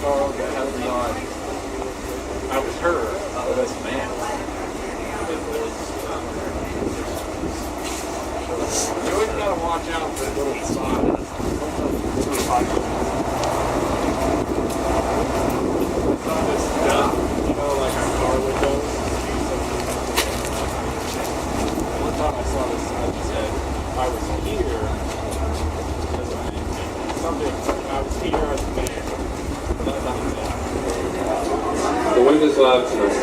car that has me on. I was her, but as a man. It was, you always gotta watch out for little spots. It's not just stuff, like our car windows. One time I saw this sign that said, I was here as a man. Something, I was here as a man. The wind is loud tonight.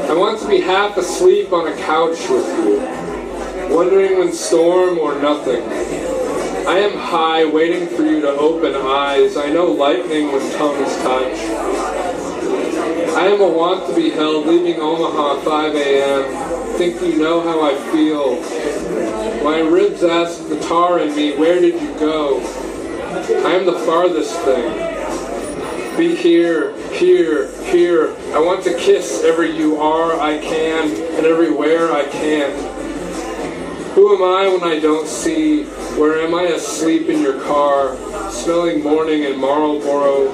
I want to be half asleep on a couch with you, wondering when storm or nothing. I am high, waiting for you to open eyes. I know lightning when tongues touch. I am a want to be held, leaving Omaha 5 a.m. Think you know how I feel. My ribs ask the tar in me, where did you go? I am the farthest thing. Be here, here, here. I want to kiss every you are I can, and everywhere I can't. Who am I when I don't see? Where am I asleep in your car, smelling morning in Marlboro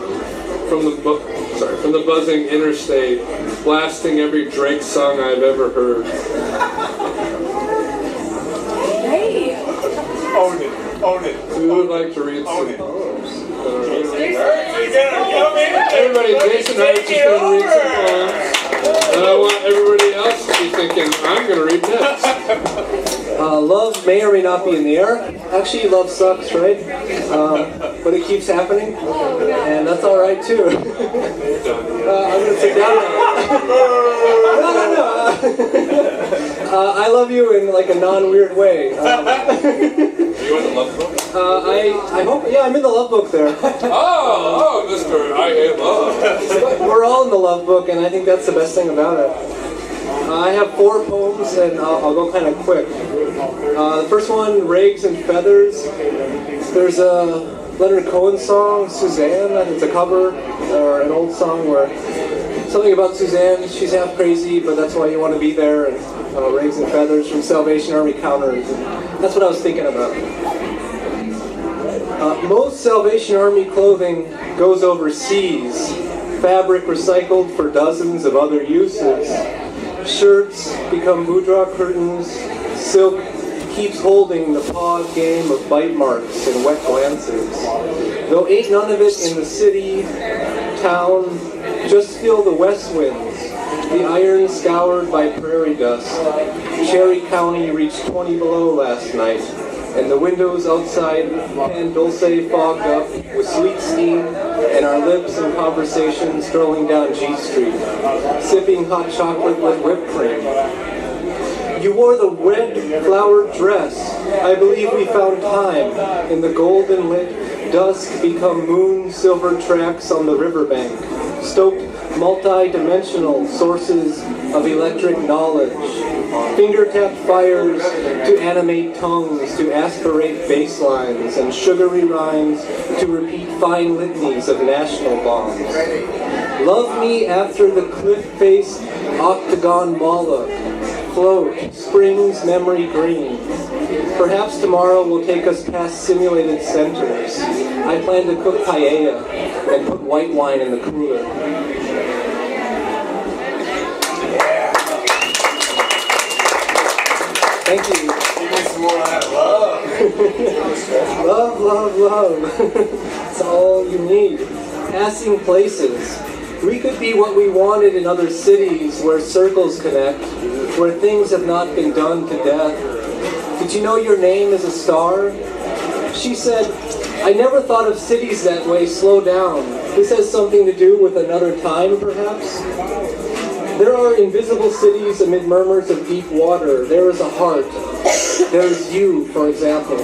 from the buzzing interstate, blasting every Drake song I've ever heard. Hey! Own it. Who would like to read some poems? Everybody, Jason Hurts is going to read some poems. And I want everybody else to be thinking, I'm going to read next. Love may or may not be in the air. Actually, love sucks, right? But it keeps happening, and that's all right too. I'm gonna sit down now. No. I love you in like a non-weird way. You in the love book? I hope. Yeah, I'm in the love book there. Oh, Mr. I Hate Love. We're all in the love book, and I think that's the best thing about it. I have 4 poems, and I'll go kind of quick. The first one, Rags and Feathers. There's a Leonard Cohen song, Suzanne. I think it's a cover, or an old song where something about Suzanne. She's half crazy, but that's why you want to be there. And Rags and Feathers from Salvation Army Counters. And that's what I was thinking about. Most Salvation Army clothing goes overseas. Fabric recycled for dozens of other uses. Shirts become boudoir curtains. Silk keeps holding the paw game of bite marks and wet glances. Though ain't none of it in the city, town, just feel the west winds, the iron scoured by prairie dust. Cherry County reached 20 below last night, and the windows outside Pan Dulce fogged up with sweet steam, and our lips in conversation strolling down G Street, sipping hot chocolate with whipped cream. You wore the red flowered dress. I believe we found time in the golden lit dusk become moon silver tracks on the riverbank, stoked multi-dimensional sources of electric knowledge, finger-tapped fires to animate tongues, to aspirate bass lines, and sugary rhymes to repeat fine litanies of national bombs. Love me after the cliff-faced octagon Moloch, float, spring's memory green. Perhaps tomorrow will take us past simulated centers. I plan to cook paella and put white wine in the cooler. Thank you. Give me some more of that love. Love, love, love. It's all you need. Passing places. We could be what we wanted in other cities where circles connect, where things have not been done to death. Did you know your name is a star? She said, I never thought of cities that way. Slow down. This has something to do with another time, perhaps? There are invisible cities amid murmurs of deep water. There is a heart. There is you, for example.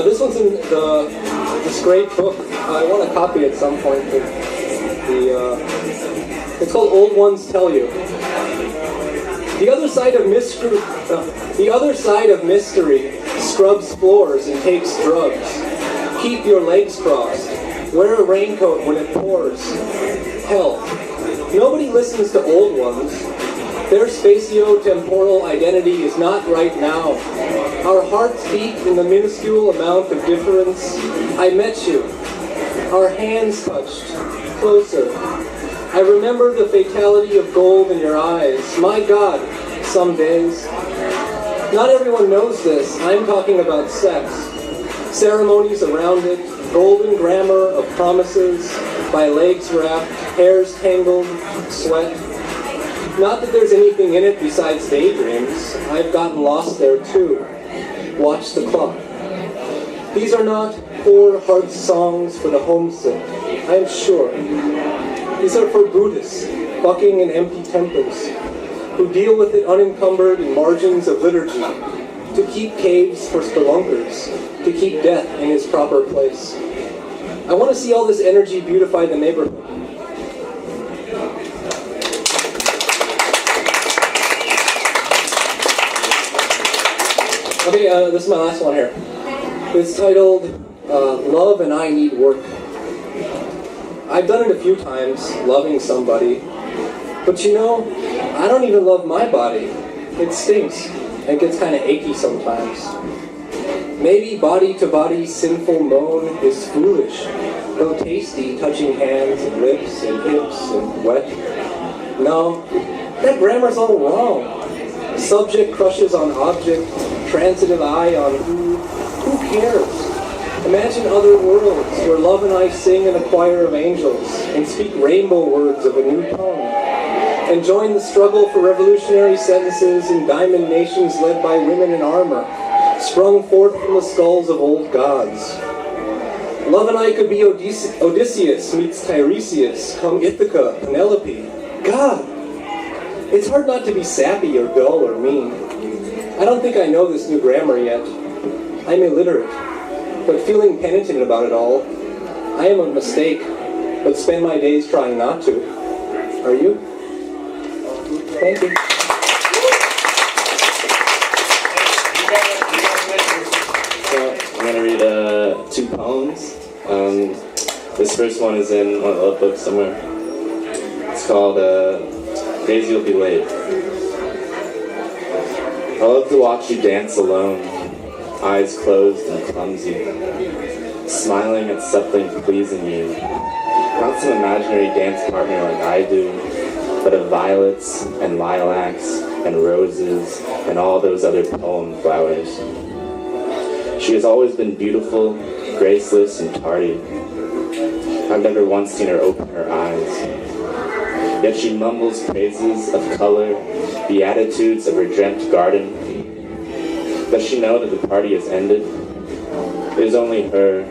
This one's in this great book. I want to copy at some point. It's called Old Ones Tell You. The other side of mystery scrubs floors and takes drugs. Keep your legs crossed. Wear a raincoat when it pours. Hell, nobody listens to old ones. Their spatio-temporal identity is not right now. Our hearts beat in the minuscule amount of difference. I met you. Our hands touched. Closer. I remember the fatality of gold in your eyes. My God, some days. Not everyone knows this. I'm talking about sex. Ceremonies around it, golden grammar of promises, by legs wrapped, hairs tangled, sweat. Not that there's anything in it besides daydreams. I've gotten lost there too. Watch the clock. These are not poor heart songs for the homesick, I am sure. These are for Buddhists, bucking in empty temples, who deal with it unencumbered in margins of liturgy, to keep caves for spelunkers, to keep death in its proper place. I want to see all this energy beautify the neighborhood. Okay, this is my last one here. It's titled, Love and I Need Work. I've done it a few times, loving somebody. But you know, I don't even love my body. It stinks. It gets kind of achy sometimes. Maybe body-to-body sinful moan is foolish, though tasty, touching hands and lips and hips and wet. No, that grammar's all wrong. Subject crushes on object, transitive eye on who cares? Imagine other worlds where love and I sing in a choir of angels and speak rainbow words of a new tongue, and join the struggle for revolutionary sentences in diamond nations led by women in armor, sprung forth from the skulls of old gods. Love and I could be Odysseus meets Tiresias, come Ithaca, Penelope. God! It's hard not to be sappy or dull or mean. I don't think I know this new grammar yet. I'm illiterate, but feeling penitent about it all. I am a mistake, but spend my days trying not to. Are you? Thank you. So I'm going to read 2 poems. This first one is in one of the love books somewhere. It's called Days You'll Be Late. I love to watch you dance alone, eyes closed and clumsy, smiling at something pleasing you. Not some imaginary dance partner like I do, but of violets and lilacs and roses and all those other poem flowers. She has always been beautiful, graceless, and tardy. I've never once seen her open her eyes. Yet she mumbles praises of color, beatitudes of her dreamt garden. Does she know that the party has ended? It is only her,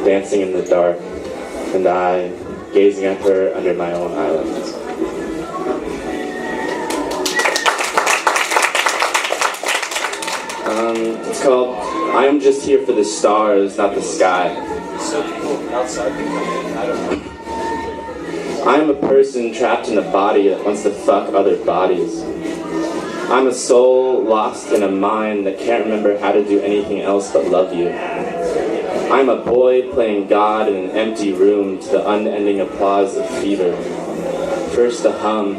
dancing in the dark, and I, gazing at her under my own eyelids. It's called, I Am Just Here for the Stars, Not the Sky. So people outside can come in, I don't know. I am a person trapped in a body that wants to fuck other bodies. I'm a soul lost in a mind that can't remember how to do anything else but love you. I'm a boy playing God in an empty room to the unending applause of fever. First a hum,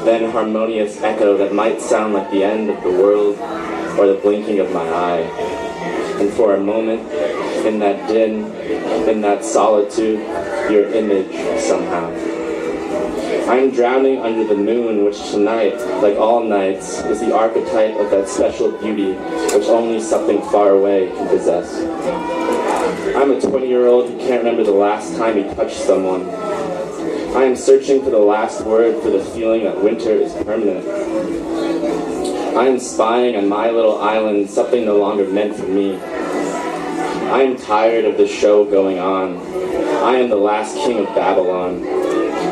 then harmonious echo that might sound like the end of the world or the blinking of my eye. And for a moment, in that din, in that solitude, your image somehow. I am drowning under the moon, which tonight, like all nights, is the archetype of that special beauty which only something far away can possess. I'm a 20-year-old who can't remember the last time he touched someone. I am searching for the last word for the feeling that winter is permanent. I am spying on my little island something no longer meant for me. I am tired of the show going on. I am the last king of Babylon.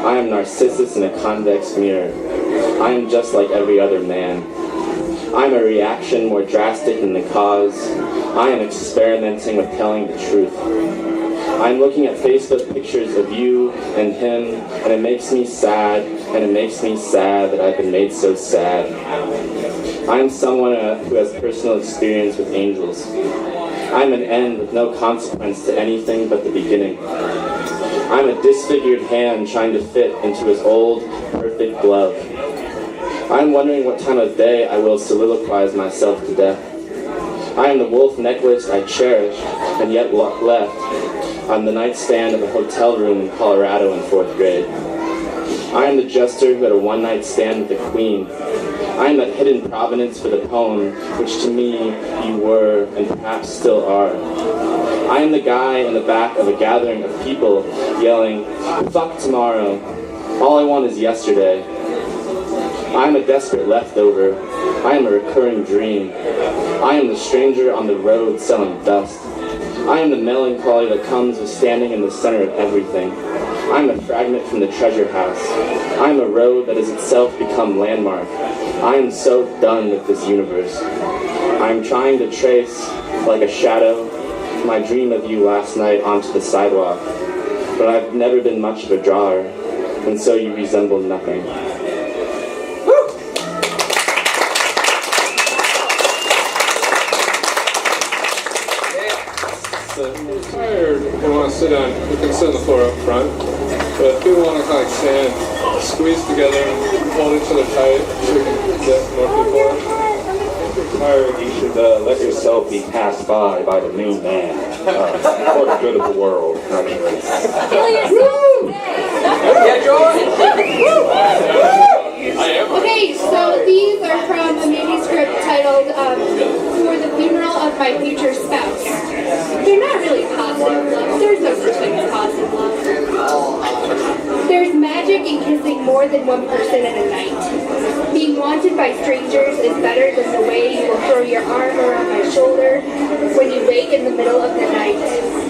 I am Narcissus in a convex mirror. I am just like every other man. I am a reaction more drastic than the cause. I am experimenting with telling the truth. I am looking at Facebook pictures of you and him, and it makes me sad, and it makes me sad that I've been made so sad. I am someone who has personal experience with angels. I am an end with no consequence to anything but the beginning. I'm a disfigured hand trying to fit into his old, perfect glove. I'm wondering what time of day I will soliloquize myself to death. I am the wolf necklace I cherished and yet left on the nightstand of a hotel room in Colorado in 4th grade. I am the jester who had a one-night stand with the queen. I am that hidden provenance for the poem, which to me you were and perhaps still are. I am the guy in the back of a gathering of people yelling, "Fuck tomorrow. All I want is yesterday." I am a desperate leftover. I am a recurring dream. I am the stranger on the road selling dust. I am the melancholy that comes with standing in the center of everything. I am a fragment from the treasure house. I am a road that has itself become landmark. I am so done with this universe. I am trying to trace, like a shadow, my dream of you last night onto the sidewalk. But I've never been much of a drawer, and so you resemble nothing. If you're tired and want to sit on, you can sit on the floor up front. But if people want to kind of stand, squeeze together, hold each other tight, so we can get more people in. Tired, you should let yourself be passed by the new man for the good of the world. Okay, so these are from a manuscript titled For the Funeral of My Future Spouse. They're not really positive love. There's no such thing as positive love. There's magic in kissing more than one person in a night. Being wanted by strangers is better than the way you will throw your arm around my shoulder when you wake in the middle of the night.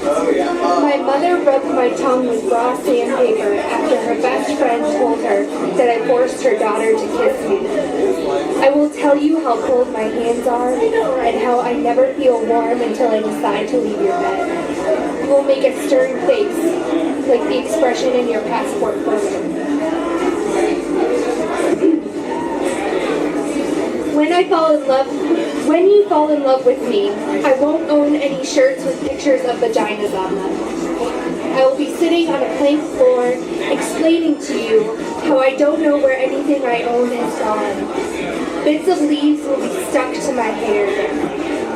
My mother rubbed my tongue with raw sandpaper after her best friend told her that I forced her daughter to kiss me. I will tell you how cold my hands are and how I never feel warm until I decide to leave your bed. You will make a stern face, like the expression in your passport photo. When you fall in love with me, I won't own any shirts with pictures of vaginas on them. I will be sitting on a plank floor explaining to you how I don't know where anything I own is gone. Bits of leaves will be stuck to my hair.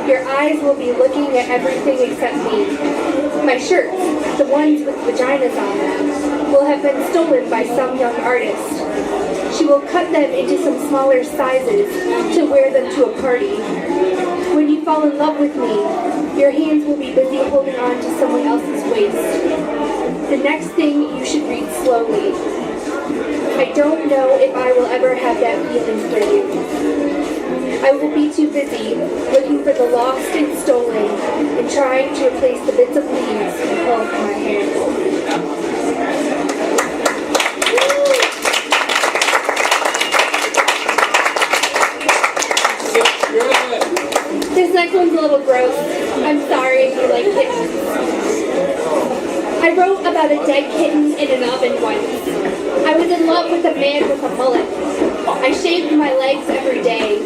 Your eyes will be looking at everything except me. My shirts, the ones with vaginas on them, will have been stolen by some young artist. She will cut them into some smaller sizes to wear them to a party. When you fall in love with me, your hands will be busy holding on to someone else's waist. The next thing you should read slowly. I don't know if I will ever have that feeling for you. I will be too busy looking for the lost and stolen and trying to replace the bits of leaves you pull from my hair. This next one's a little gross. I'm sorry if you like kittens. I wrote about a dead kitten in an oven once. I was in love with a man with a mullet. I shaved my legs every day.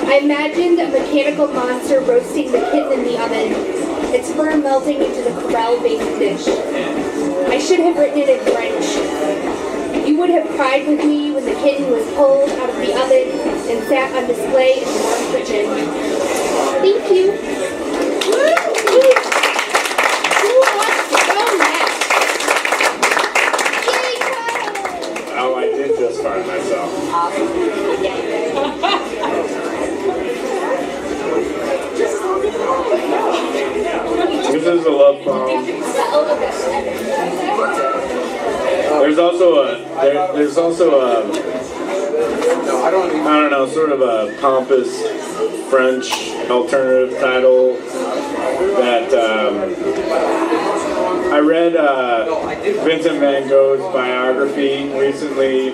I imagined a mechanical monster roasting the kitten in the oven, its fur melting into the corral-baked dish. I should have written it in French. You would have cried with me when the kitten was pulled out of the oven and sat on display in the warm kitchen. Thank you. Who wants to go next? Yay, Kyle! Oh, I did just find myself. This is a love poem. There's also a I don't know, sort of a pompous French alternative title that I read Vincent van Gogh's biography recently,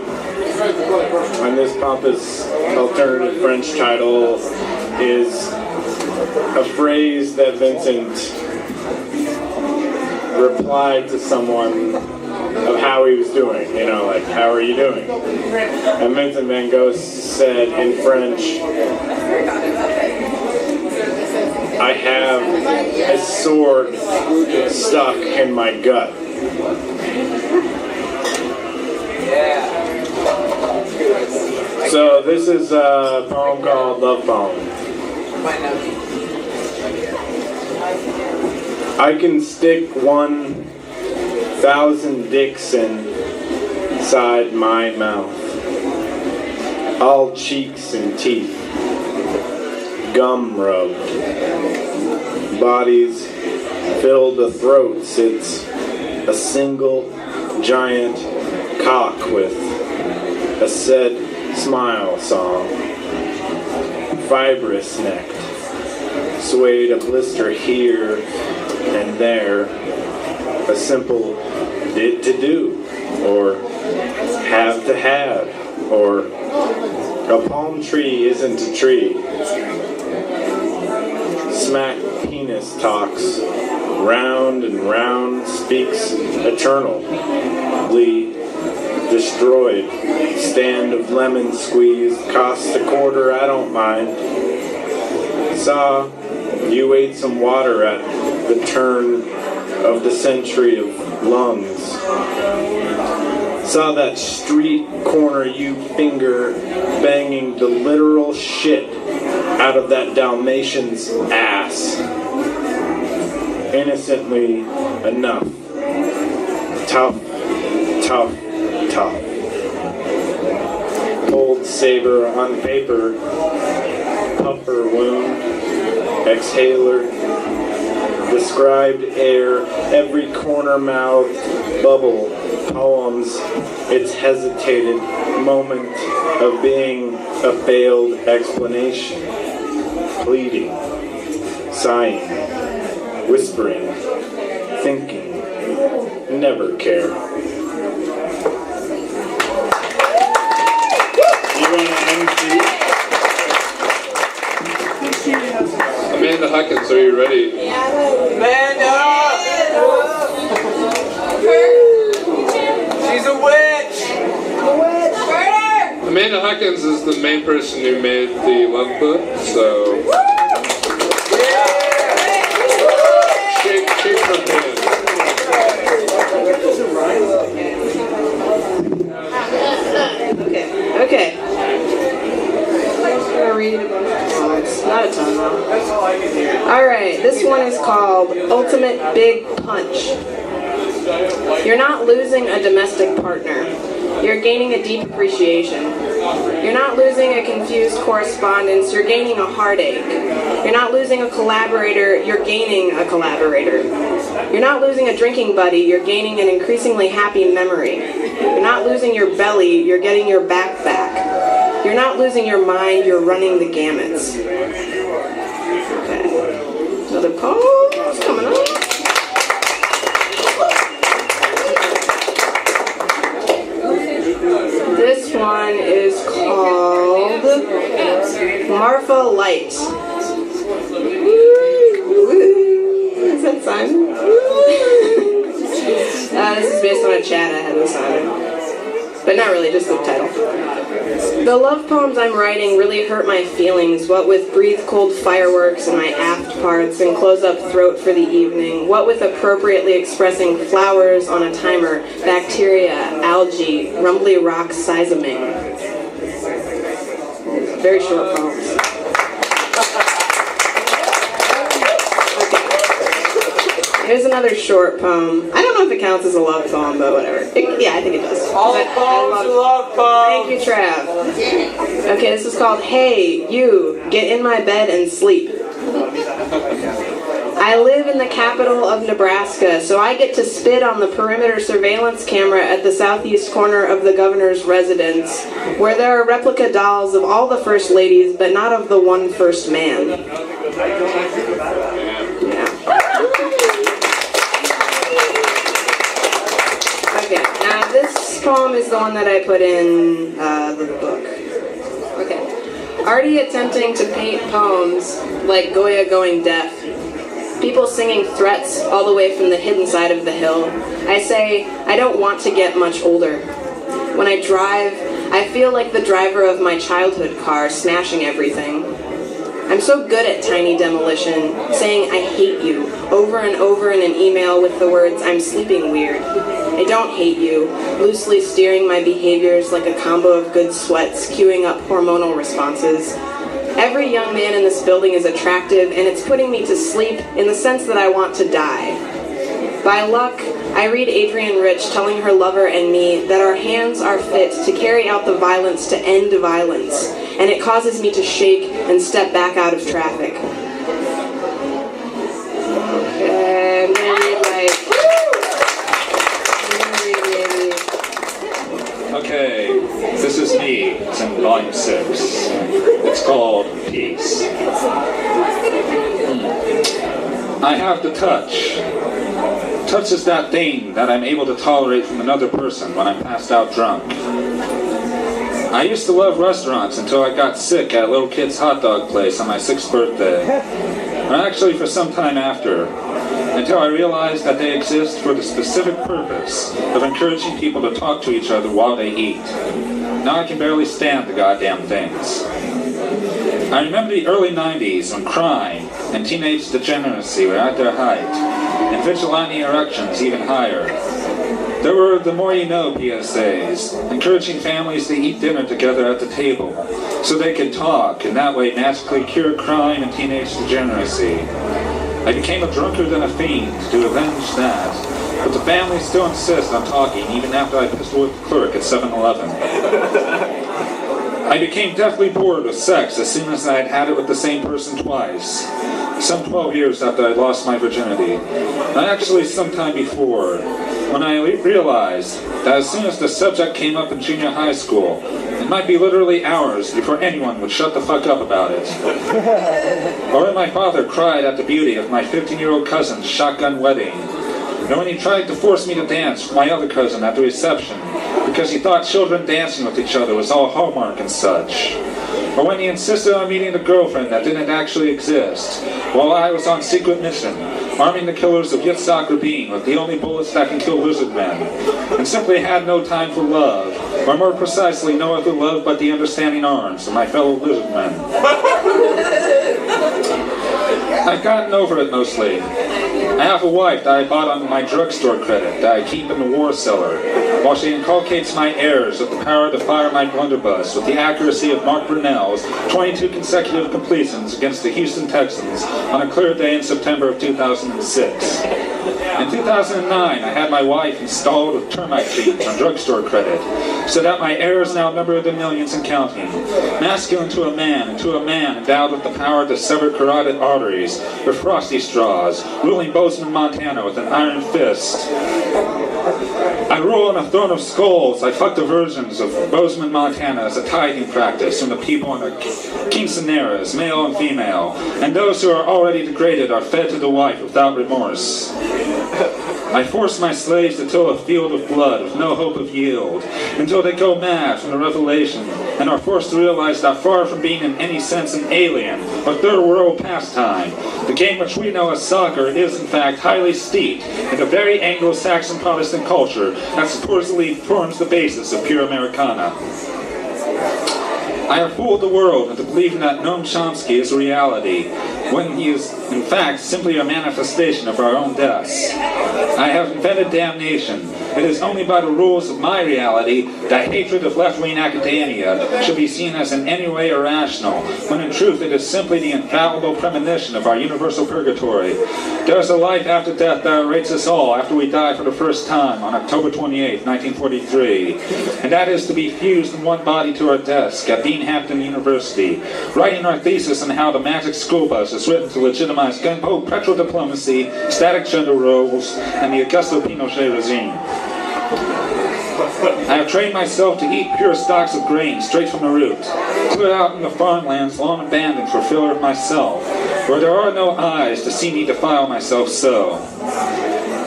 and this pompous alternative French title is a phrase that Vincent replied to someone of how he was doing, you know, like, how are you doing? And Vincent van Gogh said in French, I have a sword stuck in my gut. So So this is a poem called Love Poem. I can stick 1,000 dicks inside my mouth, all cheeks and teeth, gum rubbed, bodies fill the throats. It's a single giant cock with a said smile song, fibrous necked, swayed a blister here and there, a simple did to do, or have to have, or a palm tree isn't a tree. Smack penis talks, round and round, speaks eternally destroyed. Stand of lemon squeeze, costs a quarter, I don't mind. Saw you ate some water at the turn of the century of lungs. Saw that street corner you finger banging the literal shit out of that Dalmatian's ass. Innocently enough. Tough, tough, tough. Cold saber on paper, puffer wound, exhaler, described air, every corner mouth, bubble, poems, its hesitated moment of being a failed explanation, pleading, sighing, whispering, thinking, never care. Amanda Huckins, are you ready? Amanda! She's a witch! Amanda Huckins is the main person who made the Love Book, so shake her hand. Okay. I'm gonna read a bunch of poems. Not a ton though. Alright, this one is called Ultimate Big Punch. You're not losing a domestic partner. You're gaining a deep appreciation. You're not losing a confused correspondence. You're gaining a heartache. You're not losing a collaborator. You're gaining a collaborator. You're not losing a drinking buddy. You're gaining an increasingly happy memory. You're not losing your belly. You're getting your back back. You're not losing your mind. You're running the gamuts. Okay. Another poem coming up. This one is called Marfa Light. Is that Simon? This is based on a chat I had with Simon. But not really, just the title. The love poems I'm writing really hurt my feelings, what with breathe cold fireworks and my aft parts and close up throat for the evening, what with appropriately expressing flowers on a timer, bacteria, algae, rumbly rock seisming. Very short poems. Here's another short poem. I don't know if it counts as a love poem, but whatever. Yeah, I think it does. All poems are love poems. Thank you, Trav. Okay, this is called Hey, You, Get in My Bed and Sleep. I live in the capital of Nebraska, so I get to spit on the perimeter surveillance camera at the southeast corner of the governor's residence, where there are replica dolls of all the first ladies, but not of the one first man. Yeah. Okay, now this poem is the one that I put in the book. Okay. Already attempting to paint poems like Goya going deaf. People singing threats all the way from the hidden side of the hill. I say, I don't want to get much older. When I drive, I feel like the driver of my childhood car, smashing everything. I'm so good at tiny demolition, saying I hate you over and over in an email with the words I'm sleeping weird. I don't hate you, loosely steering my behaviors like a combo of good sweats, queuing up hormonal responses. Every young man in this building is attractive, and it's putting me to sleep in the sense that I want to die. By luck, I read Adrienne Rich telling her lover and me that our hands are fit to carry out the violence to end violence, and it causes me to shake and step back out of traffic. Okay, I'm gonna read Okay, this is me. It's in volume 6. It's called Peace. I have the touch. Touch is that thing that I'm able to tolerate from another person when I'm passed out drunk. I used to love restaurants until I got sick at a little kid's hot dog place on my 6th birthday. Or actually for some time after, until I realized that they exist for the specific purpose of encouraging people to talk to each other while they eat. Now I can barely stand the goddamn things. I remember the early 90s when crime and teenage degeneracy were at their height, and vigilante erections even higher. There were the more you know PSAs, encouraging families to eat dinner together at the table, so they could talk and that way magically cure crime and teenage degeneracy. I became a drunkard and a fiend to avenge that, but the family still insists on talking even after I pistol whipped the clerk at 7-Eleven. I became deathly bored with sex as soon as I had had it with the same person twice, some 12 years after I lost my virginity. And actually sometime before, when I realized that as soon as the subject came up in junior high school, it might be literally hours before anyone would shut the fuck up about it. Or when my father cried at the beauty of my 15-year-old cousin's shotgun wedding. And when he tried to force me to dance with my other cousin at the reception because he thought children dancing with each other was all Hallmark and such. Or when he insisted on meeting a girlfriend that didn't actually exist, while I was on secret mission, arming the killers of Yitzhak Rabin with the only bullets that can kill lizard men, and simply had no time for love, or more precisely, no other love but the understanding arms of my fellow lizard men. I've gotten over it mostly. I have a wife that I bought on my drugstore credit that I keep in the war cellar, while she inculcates my heirs with the power to fire my blunderbuss with the accuracy of Mark Brunell's 22 consecutive completions against the Houston Texans on a clear day in September of 2006. In 2009, I had my wife installed with termite trees on drugstore credit, so that my heirs now number the millions and counting, masculine to a man, and to a man endowed with the power to sever carotid arteries with frosty straws, ruling Bozeman, Montana with an iron fist. I rule on a throne of skulls. I fuck the virgins of Bozeman, Montana as a tithing practice from the people in the quinceaneras, male and female, and those who are already degraded are fed to the wife without remorse. I force my slaves to till a field of blood with no hope of yield, until they go mad from the revelation and are forced to realize that far from being in any sense an alien or third world pastime, the game which we know as soccer is in fact highly steeped in the very Anglo-Saxon Protestant culture that supposedly forms the basis of pure Americana. I have fooled the world into believing that Noam Chomsky is a reality, when he is, in fact, simply a manifestation of our own deaths. I have invented damnation. It is only by the rules of my reality that hatred of left-wing academia should be seen as in any way irrational, when in truth it is simply the infallible premonition of our universal purgatory. There is a life after death that awaits us all after we die for the first time on October 28, 1943, and that is to be fused in one body to our desk at Binghamton University, writing our thesis on how the magic school bus is written to legitimize gunboat petrodiplomacy, static gender roles, and the Augusto Pinochet regime. I have trained myself to eat pure stalks of grain straight from the root, clear out in the farmlands long abandoned for filler of myself, where there are no eyes to see me defile myself so.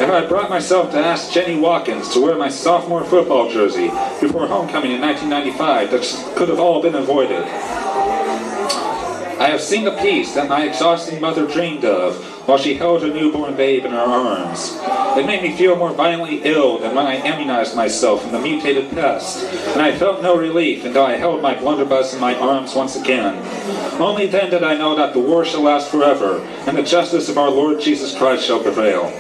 If I brought myself to ask Jenny Watkins to wear my sophomore football jersey before homecoming in 1995, that could have all been avoided. I have seen the peace that my exhausting mother dreamed of, while she held her newborn babe in her arms. It made me feel more violently ill than when I immunized myself from the mutated pest, and I felt no relief until I held my blunderbuss in my arms once again. Only then did I know that the war shall last forever, and the justice of our Lord Jesus Christ shall prevail.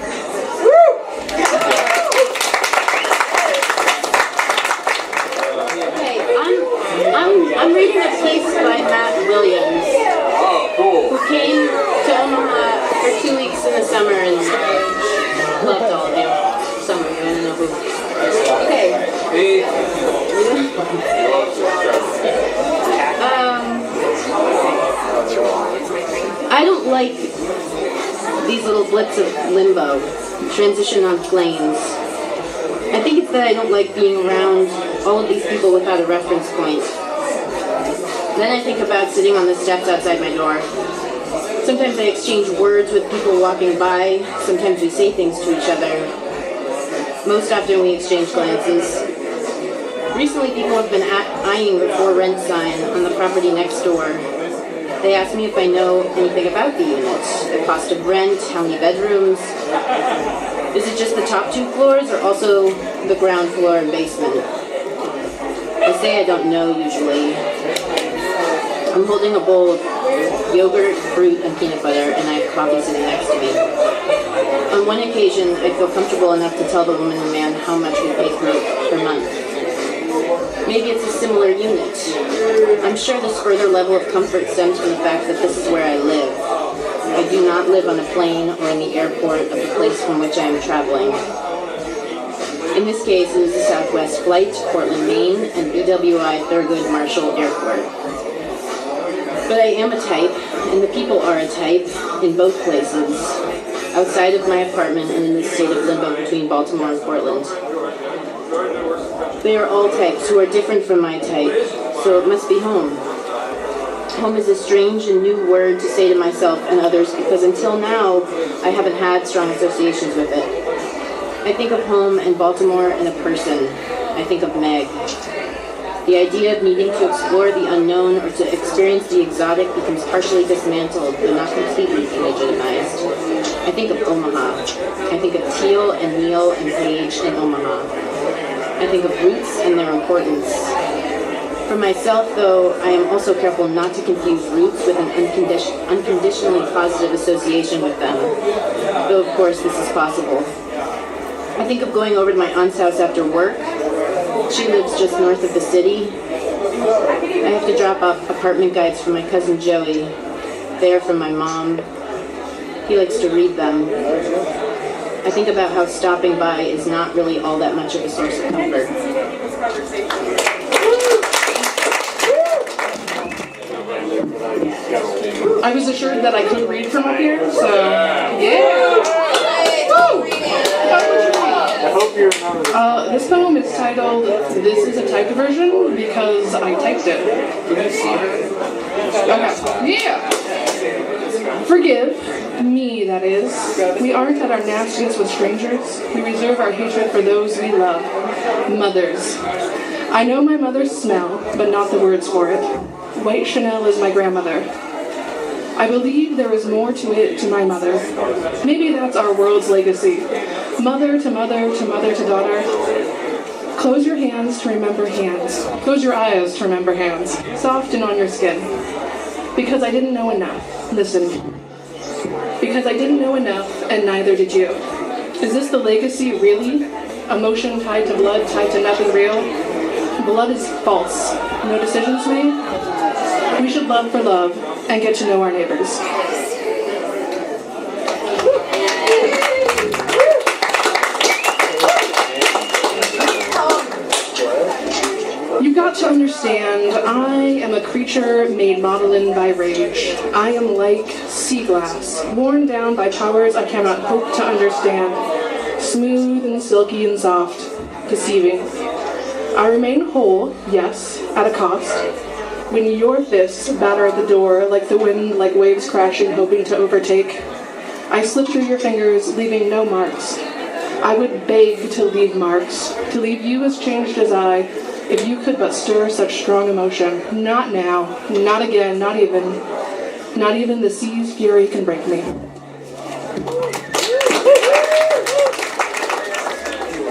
I'm reading a piece by Matt Williams, who came to Omaha for 2 weeks in the summer and loved all of you. Some of you, I don't know who. Okay. I don't like these little blips of limbo, transition on planes. I think it's that I don't like being around all of these people without a reference point. Then I think about sitting on the steps outside my door. Sometimes I exchange words with people walking by. Sometimes we say things to each other. Most often we exchange glances. Recently people have been eyeing the for rent sign on the property next door. They ask me if I know anything about the unit, the cost of rent, how many bedrooms. Is it just the top 2 floors or also the ground floor and basement? I say I don't know usually. I'm holding a bowl of yogurt, fruit, and peanut butter, and I have coffee sitting next to me. On one occasion, I feel comfortable enough to tell the woman and man how much we pay per month. Maybe it's a similar unit. I'm sure this further level of comfort stems from the fact that this is where I live. I do not live on a plane or in the airport of the place from which I am traveling. In this case, it is a Southwest flight to Portland, Maine, and BWI Thurgood Marshall Airport. But I am a type, and the people are a type in both places, outside of my apartment and in this state of limbo between Baltimore and Portland. They are all types who are different from my type, so it must be home. Home is a strange and new word to say to myself and others because until now, I haven't had strong associations with it. I think of home and Baltimore and a person. I think of Meg. The idea of needing to explore the unknown or to experience the exotic becomes partially dismantled, but not completely delegitimized. I think of Omaha. I think of Teal and Neal and Paige in Omaha. I think of roots and their importance. For myself, though, I am also careful not to confuse roots with an unconditionally positive association with them, though of course this is possible. I think of going over to my aunt's house after work. She lives just north of the city. I have to drop off apartment guides for my cousin Joey. They are from my mom. He likes to read them. I think about how stopping by is not really all that much of a source of comfort. I was assured that I could read from up here, so yeah. Woo! I hope you're not This poem is titled "This is a Typed Version" because I typed it. Did you see her? Okay. Yeah. Forgive me, that is. We aren't at our nastiest with strangers. We reserve our hatred for those we love. Mothers. I know my mother's smell, but not the words for it. White Chanel is my grandmother. I believe there is more to it to my mother. Maybe that's our world's legacy. Mother to mother to mother to daughter. Close your hands to remember hands. Close your eyes to remember hands. Soft and on your skin. Because I didn't know enough. Listen. Because I didn't know enough, and neither did you. Is this the legacy, really? Emotion tied to blood, tied to nothing real? Blood is false. No decisions made? We should love for love and get to know our neighbors. You've got to understand, I am a creature made maudlin by rage. I am like sea glass, worn down by powers I cannot hope to understand. Smooth and silky and soft, deceiving. I remain whole, yes, at a cost. When your fists batter at the door like the wind, like waves crashing, hoping to overtake, I slip through your fingers, leaving no marks. I would beg to leave marks, to leave you as changed as I, if you could but stir such strong emotion. Not now, not again, not even the sea's fury can break me.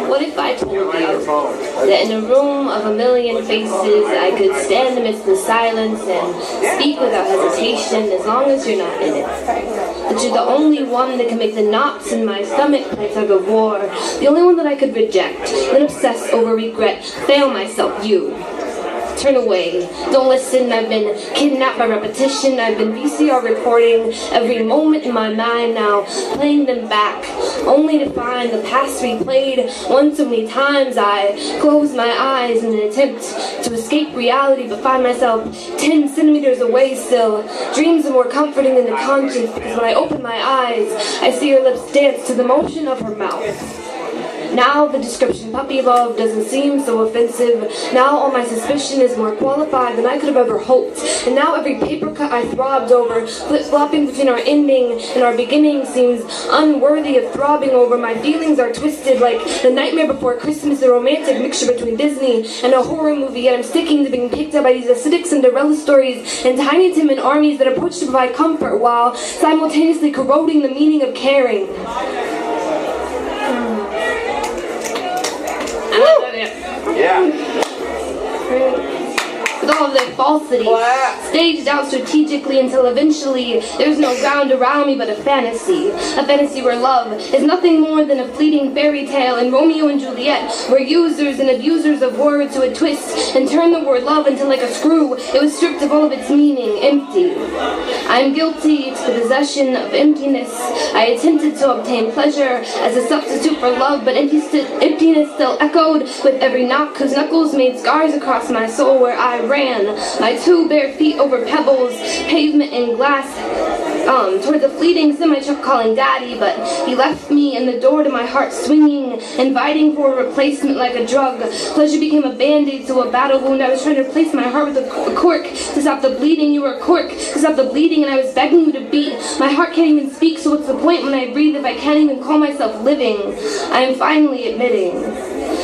What if I told you that in a room of a million faces, I could stand amidst the silence and speak without hesitation as long as you're not in it? That you're the only one that can make the knots in my stomach play tug of war, the only one that I could reject, then obsess over regret, fail myself, you. Turn away. Don't listen. I've been kidnapped by repetition. I've been VCR recording every moment in my mind now, playing them back, only to find the past replayed one too many times. I close my eyes in an attempt to escape reality, but find myself 10 centimeters away still. Dreams are more comforting than the conscience, because when I open my eyes, I see her lips dance to the motion of her mouth. Now the description puppy love doesn't seem so offensive. Now all my suspicion is more qualified than I could have ever hoped. And now every paper cut I throbbed over, flip-flopping between our ending and our beginning, seems unworthy of throbbing over. My feelings are twisted like the Nightmare Before Christmas, a romantic mixture between Disney and a horror movie, yet I'm sticking to being picked up by these acidic Cinderella stories and Tiny Tim and armies that approach to provide comfort while simultaneously corroding the meaning of caring. Yeah. With all of their falsity, staged out strategically until eventually there's no ground around me but a fantasy where love is nothing more than a fleeting fairy tale, and Romeo and Juliet were users and abusers of words who would twist and turn the word love until, like a screw, it was stripped of all of its meaning, empty. I am guilty to the possession of emptiness. I attempted to obtain pleasure as a substitute for love, but emptiness still echoed with every knock whose knuckles made scars across my soul where I ran, my 2 bare feet over pebbles, pavement, and glass, towards a fleeting semi-truck calling daddy, but he left me in the door to my heart swinging, inviting for a replacement like a drug. Pleasure became a band-aid to a battle wound. I was trying to replace my heart with a cork to stop the bleeding. You were a cork to stop the bleeding, and I was begging you to beat. My heart can't even speak, so what's the point when I breathe if I can't even call myself living? I am finally admitting.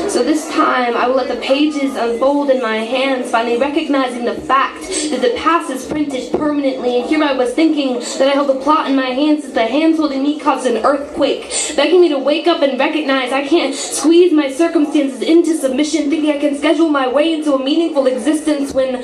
So this time, I will let the pages unfold in my hands, finally recognizing the fact that the past is printed permanently. And here I was thinking that I held the plot in my hands, as the hands holding me caused an earthquake, begging me to wake up and recognize I can't squeeze my circumstances into submission, thinking I can schedule my way into a meaningful existence when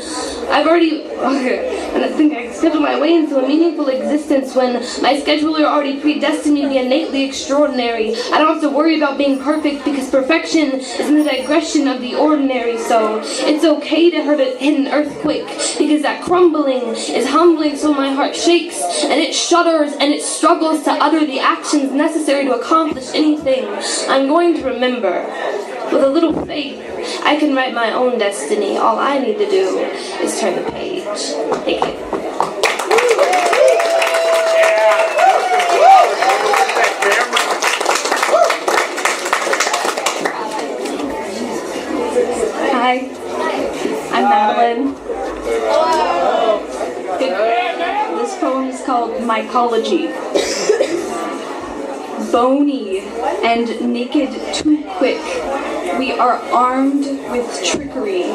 I've already... And I think I can schedule my way into a meaningful existence when my scheduler already predestined me to be innately extraordinary. I don't have to worry about being perfect, because perfection is in the digression of the ordinary. So it's okay to hit an earthquake, because that crumbling is humbling, so my heart shakes and it shudders and it struggles to utter the actions necessary to accomplish anything I'm going to remember. With a little faith, I can write my own destiny. All I need to do is turn the page. Thank you. Hi, I'm Madeline. This poem is called Mycology. Bony and naked too quick, we are armed with trickery,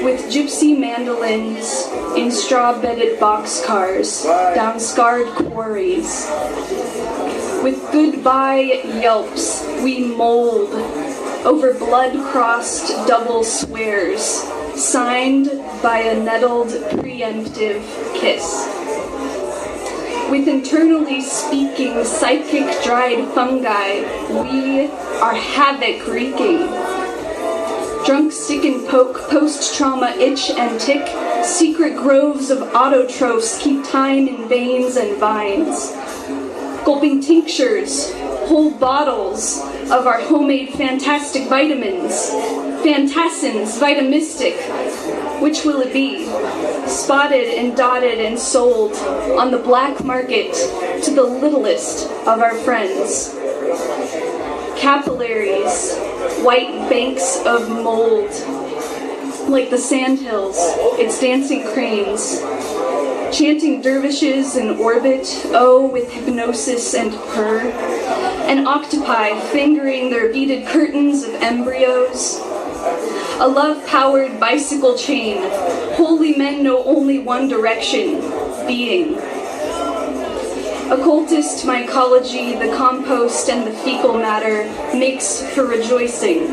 with gypsy mandolins in straw-bedded boxcars down scarred quarries. With goodbye yelps, we mold over blood-crossed double swears, signed by a nettled preemptive kiss. With internally speaking psychic dried fungi, we are havoc wreaking. Drunk stick and poke, post-trauma itch and tick, secret groves of autotrophs keep time in veins and vines. Gulping tinctures, whole bottles of our homemade fantastic vitamins, Fantassins, Vitamistic. Which will it be? Spotted and dotted and sold on the black market to the littlest of our friends. Capillaries, white banks of mold, like the sandhills, its dancing cranes, chanting dervishes in orbit, oh, with hypnosis and purr, and octopi fingering their beaded curtains of embryos. A love-powered bicycle chain, holy men know only one direction, being. Occultist mycology, the compost and the fecal matter makes for rejoicing.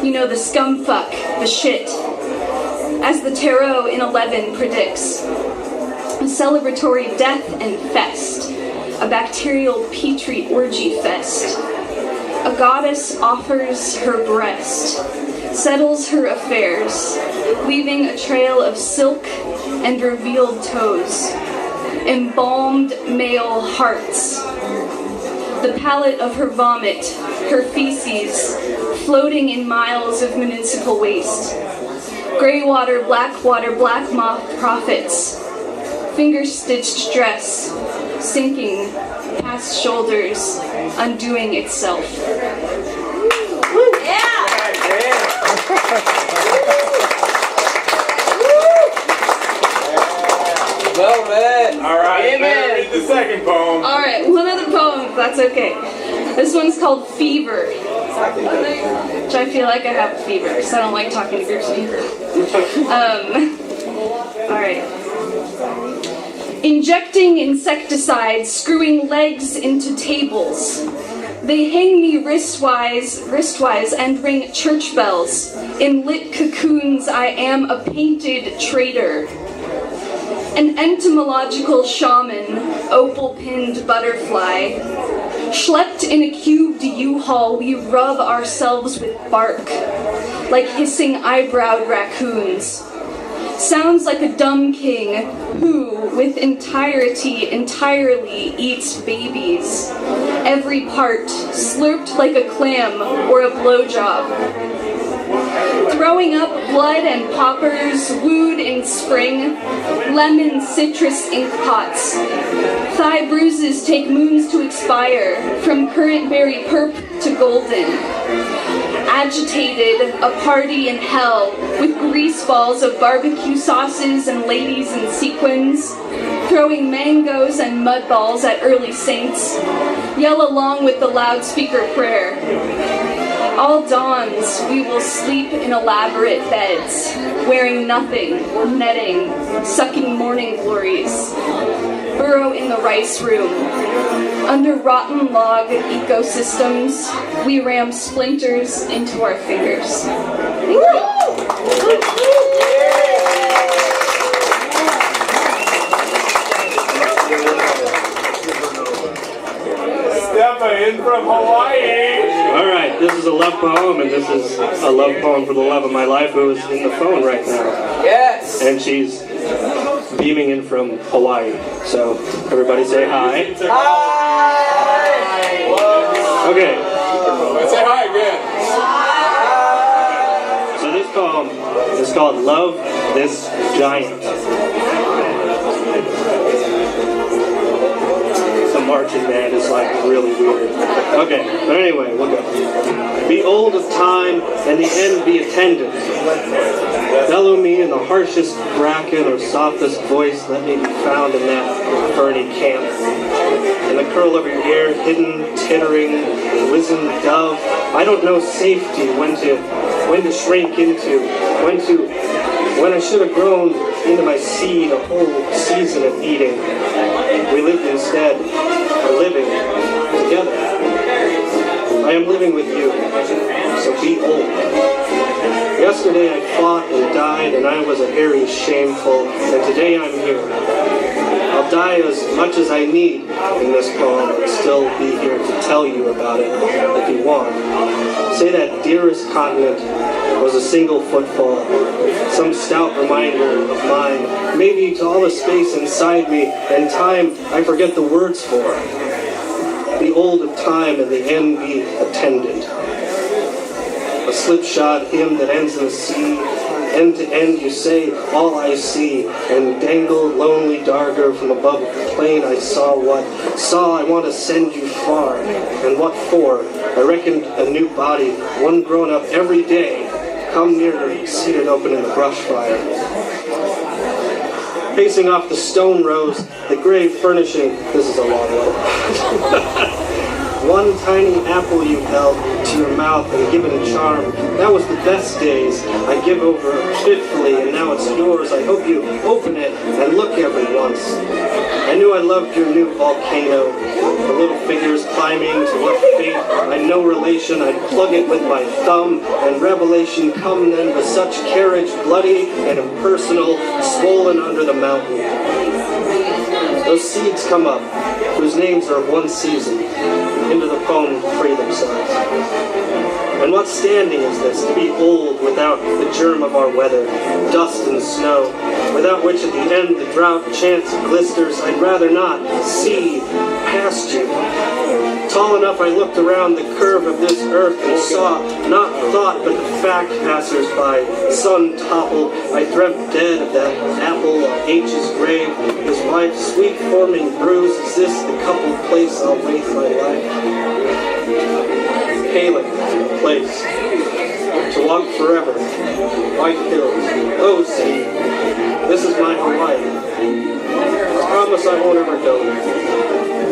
You know, the scumfuck, the shit. As the tarot in 11 predicts, a celebratory death and fest, a bacterial petri orgy fest. A goddess offers her breast, settles her affairs, leaving a trail of silk and revealed toes, embalmed male hearts. The palette of her vomit, her feces, floating in miles of municipal waste. Gray water, black moth prophets, finger-stitched dress, sinking past shoulders, undoing itself. Well read. All right, Amen. read the second poem. All right, one other poem, if that's okay. This one's called Fever, which I feel like I have a fever, so I don't like talking to groups of people. All right. Injecting insecticide, screwing legs into tables. They hang me wristwise, and ring church bells. In lit cocoons, I am a painted traitor. An entomological shaman, opal-pinned butterfly. Schlepped in a cubed U-Haul, we rub ourselves with bark, like hissing eyebrowed raccoons. Sounds like a dumb king who, with entirely eats babies. Every part, slurped like a clam or a blowjob. Throwing up blood and poppers, wooed in spring, lemon citrus ink pots. Thigh bruises take moons to expire, from currant berry perp to golden. Agitated, a party in hell, with grease balls of barbecue sauces and ladies in sequins, throwing mangoes and mud balls at early saints, yell along with the loudspeaker prayer. All dawns, we will sleep in elaborate beds, wearing nothing, netting, sucking morning glories. Burrow in the rice room. Under rotten log ecosystems, we ram splinters into our fingers. Steppa in from Hawaii. All right, this is a love poem, and this is a love poem for the love of my life who is in the phone right now. Yes. And she's beaming in from Hawaii. So everybody say hi. Hi. Okay. Let's say hi again. So this poem is called Love This Giant. The marching band is like really weird. Okay, but anyway, we'll go. Be old of time and the end be attendant. Bellow me in the harshest bracket or softest voice, let me be found in that ferny camp. In the curl of your ear, hidden, tittering, wizened dove, I don't know safety, when to shrink into, when I should have grown into my seed a whole season of eating. We lived instead, are living together. I am living with you, so be old. Yesterday I fought and died, and I was a hairy shameful, and today I'm here. I'll die as much as I need in this poem and still be here to tell you about it if you want. Say that dearest continent was a single footfall, some stout reminder of mine, maybe to all the space inside me and time I forget the words for. Be old of time and the end be attendant. A slipshod hymn that ends in a sea, end to end you say, all I see, and dangle lonely darker from above the plain I saw I want to send you far, and what for? I reckoned a new body, one grown up every day, come nearer, seated open in the brush fire. Pacing off the stone rows, the grave furnishing, this is a long one. One tiny apple you held to your mouth and given a charm. That was the best days. I give over fitfully, and now it's yours. I hope you open it and look every once. I knew knew I loved your new volcano. The little figures climbing to what fate, I'd no relation, I'd plug it with my thumb, and revelation come then with such carriage, bloody and impersonal, swollen under the mountain. Those seeds come up, whose names are of one season, into the foam free themselves. And what standing is this, to be old without the germ of our weather, dust and snow, without which at the end the drought chance glisters, I'd rather not see past you. Tall enough I looked around the curve of this earth and saw, not thought but the fact passers-by, sun toppled, I dreamt dead of that apple on H's grave, his wife's sweet forming bruise, is this the coupled place I'll wait my life? Paling, place, to walk forever, white hills, oh sea, this is my Hawaii. I promise I won't ever go there.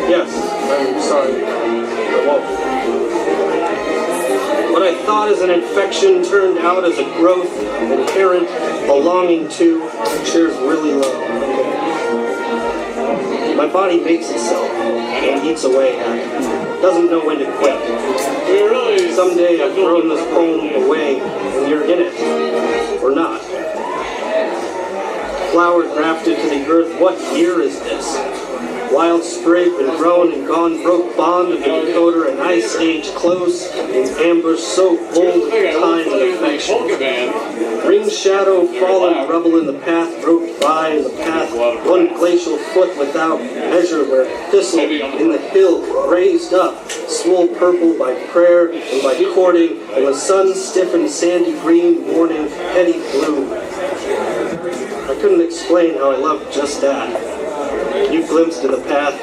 Yes, I'm sorry, I won't. What I thought as an infection turned out as a growth, inherent, belonging to, shares really low. My body makes itself and eats away at it. Doesn't know when to quit. Someday I've thrown this poem away and you're in it. Or not. Flower grafted to the earth, what year is this? Wild sprig been grown and gone, broke bond of the decoder, an ice age close, in ambush so old time and affection. Green shadow, fallen rubble in the path, broke by in the path, one glacial foot without measure where thistle in the hill raised up, swole purple by prayer and by courting, and the sun stiffened sandy green, morning, heady blue. I couldn't explain how I loved just that. You glimpsed in the path,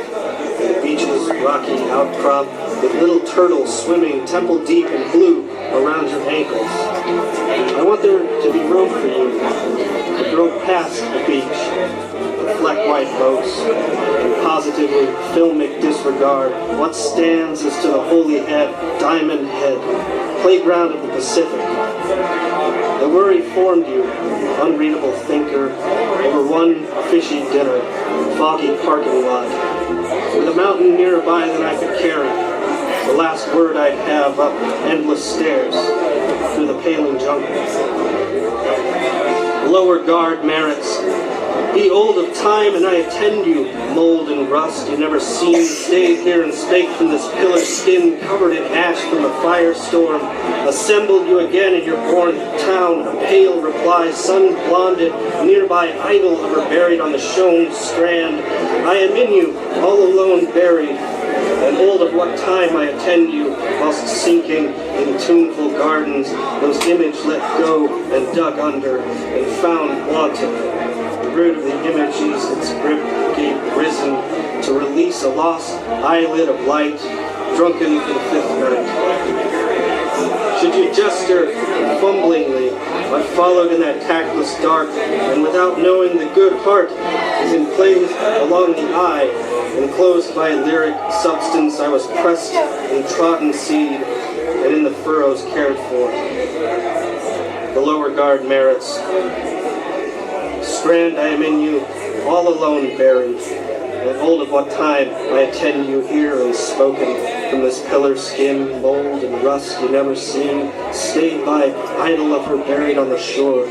the beach's rocky outcrop, with little turtles swimming temple deep in blue around your ankles. I want there to be room for you to grow past the beach, the fleck white boats, and positively filmic disregard what stands as to the holy head, diamond head, playground of the Pacific. The worry formed you, unreadable thinker, over one fishy dinner, foggy parking lot, with a mountain nearby that I could carry. The last word I'd have up endless stairs through the paling jungle. Lower guard merits. Be old of time and I attend you, mold and rust you never seen, stayed here and spake from this pillar skin, covered in ash from the firestorm, assembled you again in your born town, a pale reply, sun blonded, nearby idol of her buried on the shone strand. I am in you, all alone buried, and old of what time I attend you, whilst sinking in tuneful gardens, those image let go and dug under, and found wanting. The root of the images its grip gave risen to release a lost eyelid of light, drunken for the fifth night. Should you gesture fumblingly, I followed in that tactless dark, and without knowing the good heart is in place along the eye, enclosed by lyric substance I was pressed in trodden seed, and in the furrows cared for. The lower guard merits. Strand I am in you, all alone buried, and old of what time I attend you here unspoken, from this pillar skin, mold and rust you never seen, stayed by idol of her buried on the shore,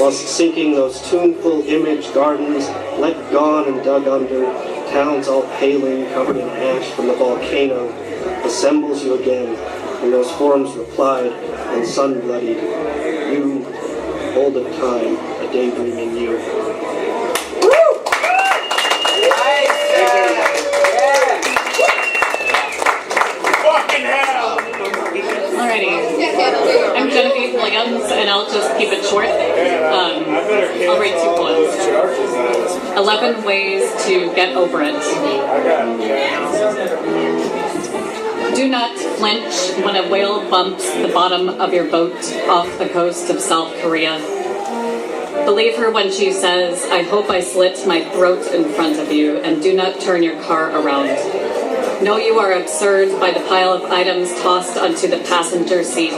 whilst sinking those tuneful image gardens, let gone and dug under, towns all paling, covered in ash from the volcano, assembles you again, and those forms replied, and sun-bloodied, you, old of time, a daydreaming you. Alrighty. I'm Genevieve Williams, and I'll just keep it short. I'll read 2 poems. 11 Ways to Get Over It. Do not flinch when a whale bumps the bottom of your boat off the coast of South Korea. Believe her when she says, I hope I slit my throat in front of you, and do not turn your car around. Know you are absurd by the pile of items tossed onto the passenger seat.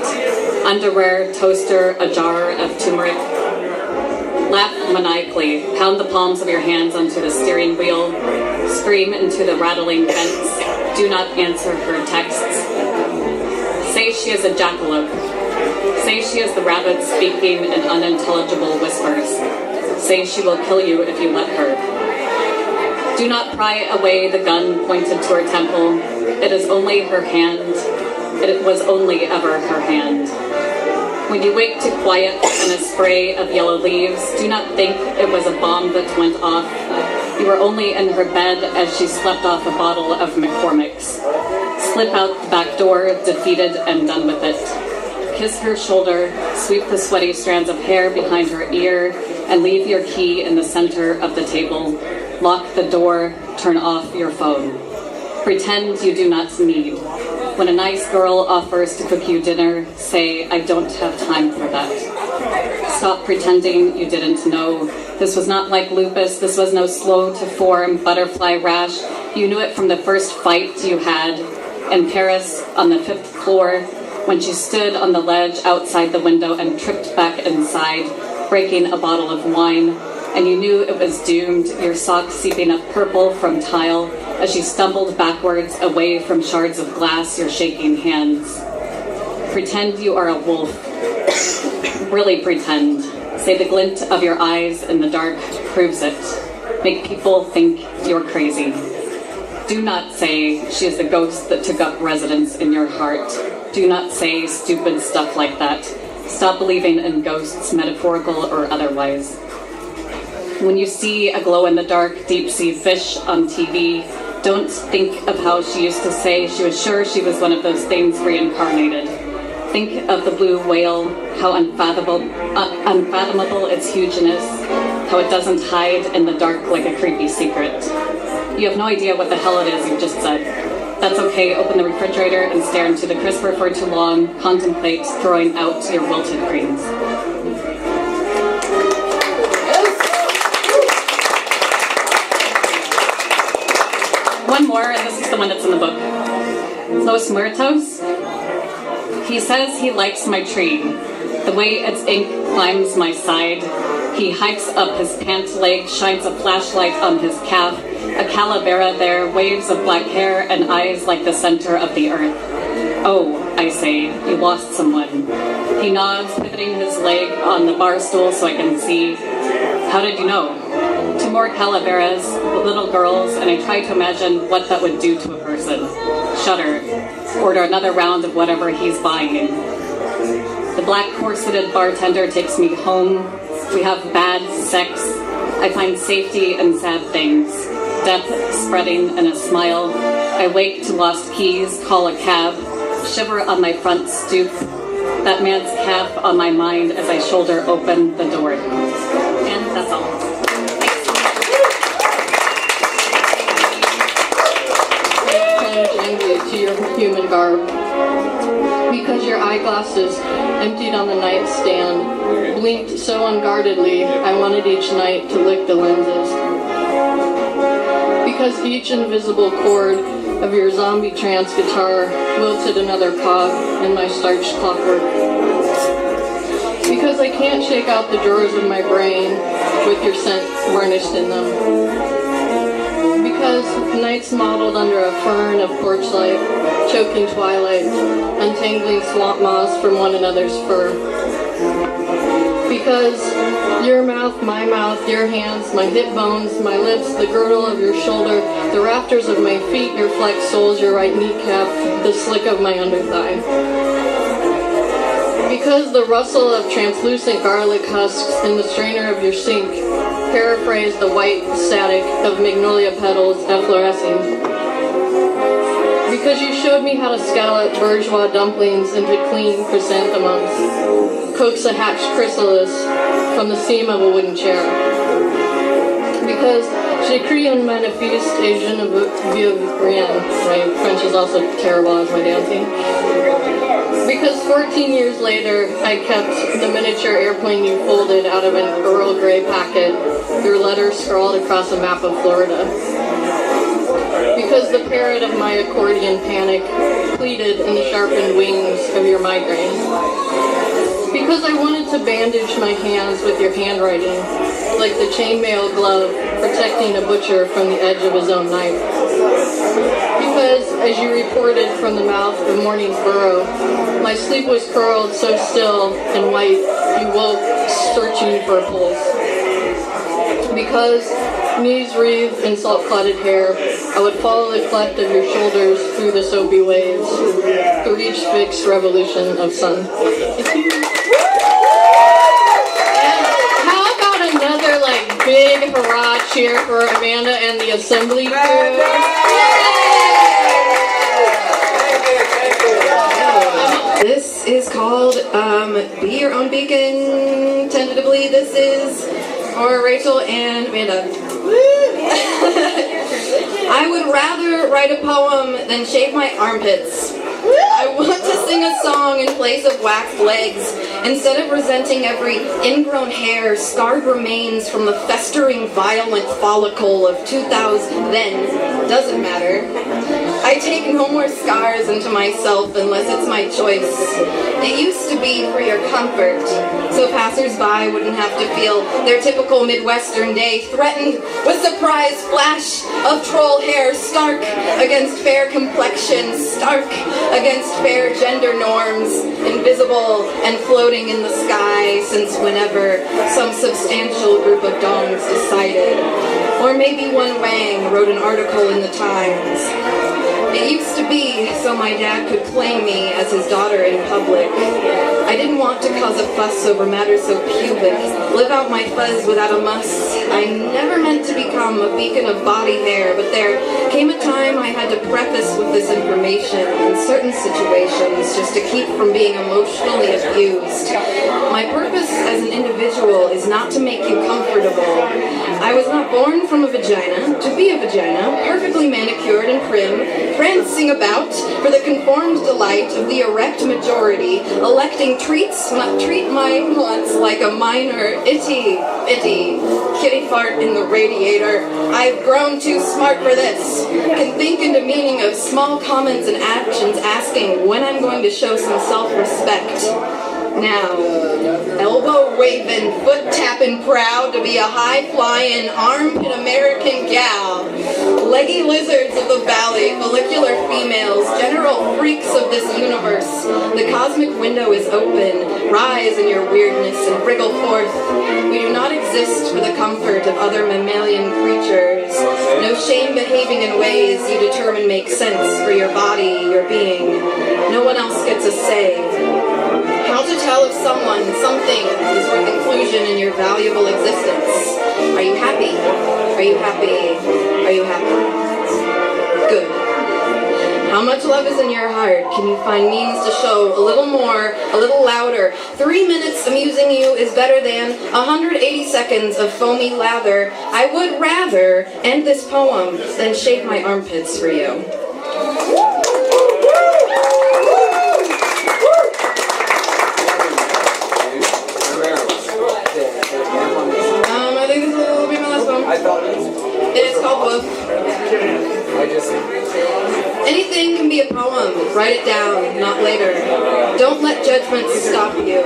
Underwear, toaster, a jar of turmeric. Laugh maniacally, pound the palms of your hands onto the steering wheel, scream into the rattling vents. Do not answer her texts. Say she is a jackalope. Say she is the rabbit speaking in unintelligible whispers. Say she will kill you if you let her. Do not pry away the gun pointed to her temple. It is only her hand. It was only ever her hand. When you wake to quiet and a spray of yellow leaves, do not think it was a bomb that went off. You were only in her bed as she slept off a bottle of McCormick's. Slip out the back door, defeated and done with it. Kiss her shoulder, sweep the sweaty strands of hair behind her ear, and leave your key in the center of the table. Lock the door, turn off your phone. Pretend you do not need. When a nice girl offers to cook you dinner, say, I don't have time for that. Stop pretending you didn't know. This was not like lupus. This was no slow-to-form butterfly rash. You knew it from the first fight you had in Paris on the 5th floor when she stood on the ledge outside the window and tripped back inside, breaking a bottle of wine. And you knew it was doomed, your socks seeping up purple from tile as she stumbled backwards away from shards of glass, your shaking hands. Pretend you are a wolf. Really pretend. Say the glint of your eyes in the dark proves it. Make people think you're crazy. Do not say she is the ghost that took up residence in your heart. Do not say stupid stuff like that. Stop believing in ghosts, metaphorical or otherwise. When you see a glow-in-the-dark deep-sea fish on TV, don't think of how she used to say she was sure she was one of those things reincarnated. Think of the blue whale, how unfathomable its hugeness, how it doesn't hide in the dark like a creepy secret. You have no idea what the hell it is you just said. That's okay, open the refrigerator and stare into the crisper for too long, contemplate throwing out your wilted greens. One more, and this is the one that's in the book. Los Muertos. He says he likes my tree, the way its ink climbs my side. He hikes up his pant leg, shines a flashlight on his calf, a calavera there, waves of black hair and eyes like the center of the earth. Oh, I say, you lost someone. He nods, pivoting his leg on the bar stool so I can see. How did you know? 2 more calaveras, little girls, and I try to imagine what that would do to a person. Shudder. Order another round of whatever he's buying. The black corseted bartender takes me home. We have bad sex. I find safety in sad things. Death spreading in a smile. I wake to lost keys, call a cab, shiver on my front stoop. That man's calf on my mind as I shoulder open the door. And that's all. Angry to your human garb, because your eyeglasses emptied on the nightstand blinked so unguardedly I wanted each night to lick the lenses, because each invisible chord of your zombie trance guitar wilted another cog in my starched clockwork, because I can't shake out the drawers of my brain with your scent varnished in them, because nights modeled under a fern of porch light, choking twilight, untangling swamp moss from one another's fur. Because your mouth, my mouth, your hands, my hip bones, my lips, the girdle of your shoulder, the rafters of my feet, your flexed soles, your right kneecap, the slick of my underthigh. Because the rustle of translucent garlic husks in the strainer of your sink paraphrase the white static of magnolia petals efflorescing. Because you showed me how to scallop bourgeois dumplings into clean chrysanthemums, coax a hatched chrysalis from the seam of a wooden chair. Because j'écris un manifeste et je ne veux rien. My French is also terrible as my dancing. Because 14 years later, I kept the miniature airplane you folded out of an Earl Grey packet, your letters scrawled across a map of Florida. Because the parrot of my accordion panic pleaded in the sharpened wings of your migraine. Because I wanted to bandage my hands with your handwriting, like the chainmail glove protecting a butcher from the edge of his own knife. Because, as you reported from the mouth of Morning's burrow, my sleep was curled so still and white you woke searching for a pulse. Because, knees wreathed in salt-clotted hair, I would follow the cleft of your shoulders through the soapy waves, through each fixed revolution of sun. How about another, big hurrah cheer for Amanda and the assembly crew? This is called Be Your Own Beacon. Tentatively, this is for Rachel and Amanda. I would rather write a poem than shave my armpits. I want to sing a song in place of waxed legs, instead of resenting every ingrown hair, scarred remains from the festering violent follicle of 2000, then, doesn't matter. I take no more scars into myself unless it's my choice. It used to be for your comfort, so passers-by wouldn't have to feel their typical Midwestern day threatened with surprise flash of troll hair, stark against fair complexion, stark against fair gender norms, invisible and floating in the sky since whenever some substantial group of dongs decided. Or maybe one Wang wrote an article in the Times. It used to be so my dad could claim me as his daughter in public. I didn't want to cause a fuss over matters so pubic, live out my fuzz without a muss. I never meant to become a beacon of body hair, but there came a time I had to preface with this information in certain situations just to keep from being emotionally abused. My purpose as an individual is not to make you comfortable. I was not born from a vagina to be a vagina, perfectly manicured and prim, prancing about for the conformed delight of the erect majority, electing treat my wants like a minor itty kitty fart in the radiator. I've grown too smart for this. Can think into meaning of small comments and actions, asking when I'm going to show some self-respect. Now, elbow waving, foot tapping, proud to be a high-flying, armpit American gal. Leggy lizards of the valley, follicular females, general freaks of this universe. The cosmic window is open. Rise in your weirdness and wriggle forth. We do not exist for the comfort of other mammalian creatures. No shame behaving in ways you determine make sense for your body, your being. No one else gets a say. How to tell if someone, something is worth inclusion in your valuable existence. Are you happy? Are you happy? Are you happy? Good. How much love is in your heart? Can you find means to show a little more, a little louder? 3 minutes amusing you is better than 180 seconds of foamy lather. I would rather end this poem than shave my armpits for you. I think this will be my last poem. It is called Woof. Anything can be a poem. Write it down, not later. Don't let judgments stop you.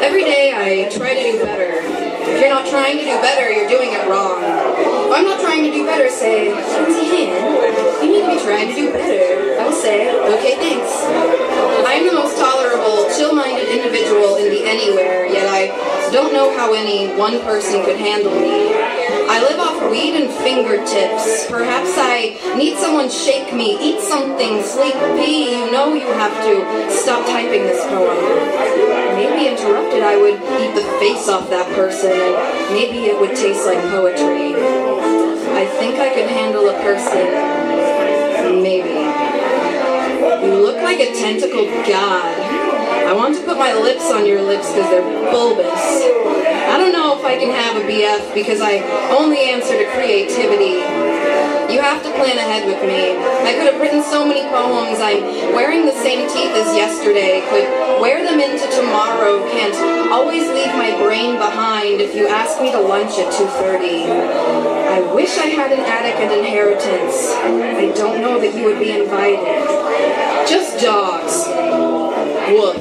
Every day I try to do better. If you're not trying to do better, you're doing it wrong. If I'm not trying to do better, say, Lindsay Han, you need to be trying to do better. I will say, okay, thanks. I am the most tolerable, chill-minded individual in the anywhere, yet I don't know how any one person could handle me. I live off weed and fingertips. Perhaps I need someone shake me, eat something, sleep, pee. You know you have to stop typing this poem. Maybe interrupted, I would eat the face off that person, and maybe it would taste like poetry. I think I could handle a person. Maybe. You look like a tentacled god. I want to put my lips on your lips because they're bulbous. I don't know if I can have a BF because I only answer to creativity. You have to plan ahead with me. I could have written so many poems. I'm wearing the same teeth as yesterday. Could wear them into tomorrow. Can't always leave my brain behind if you ask me to lunch at 2:30. I wish I had an attic and inheritance. I don't know that you would be invited. Just dogs. Woof.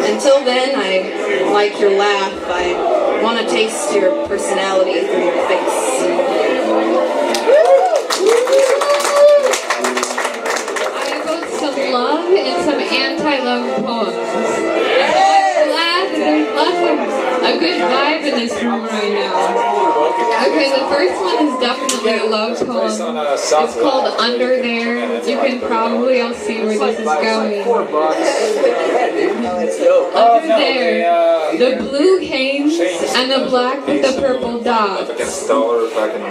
Until then, I like your laugh. I Want to taste your personality through your face. I wrote some love and some anti-love poems. I'm glad that there's lots of a good vibe in this room right now. Okay, the first one is definitely a love poem. It's called Under There. You can probably all see where this is going. Under there, the blue hanes and the black with the purple dots.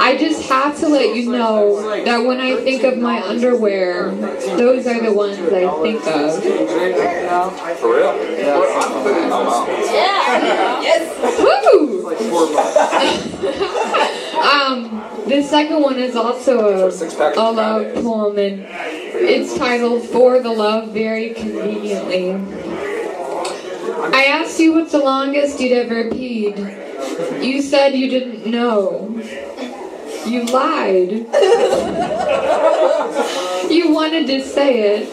I just have to let you know that when I think of my underwear, those are the ones I think of. For real? Yeah. Yes. Woo! The second one is also a love poem, and it's titled For the Love Very Conveniently. I asked you what's the longest you'd ever peed. You said you didn't know. You lied. You wanted to say it.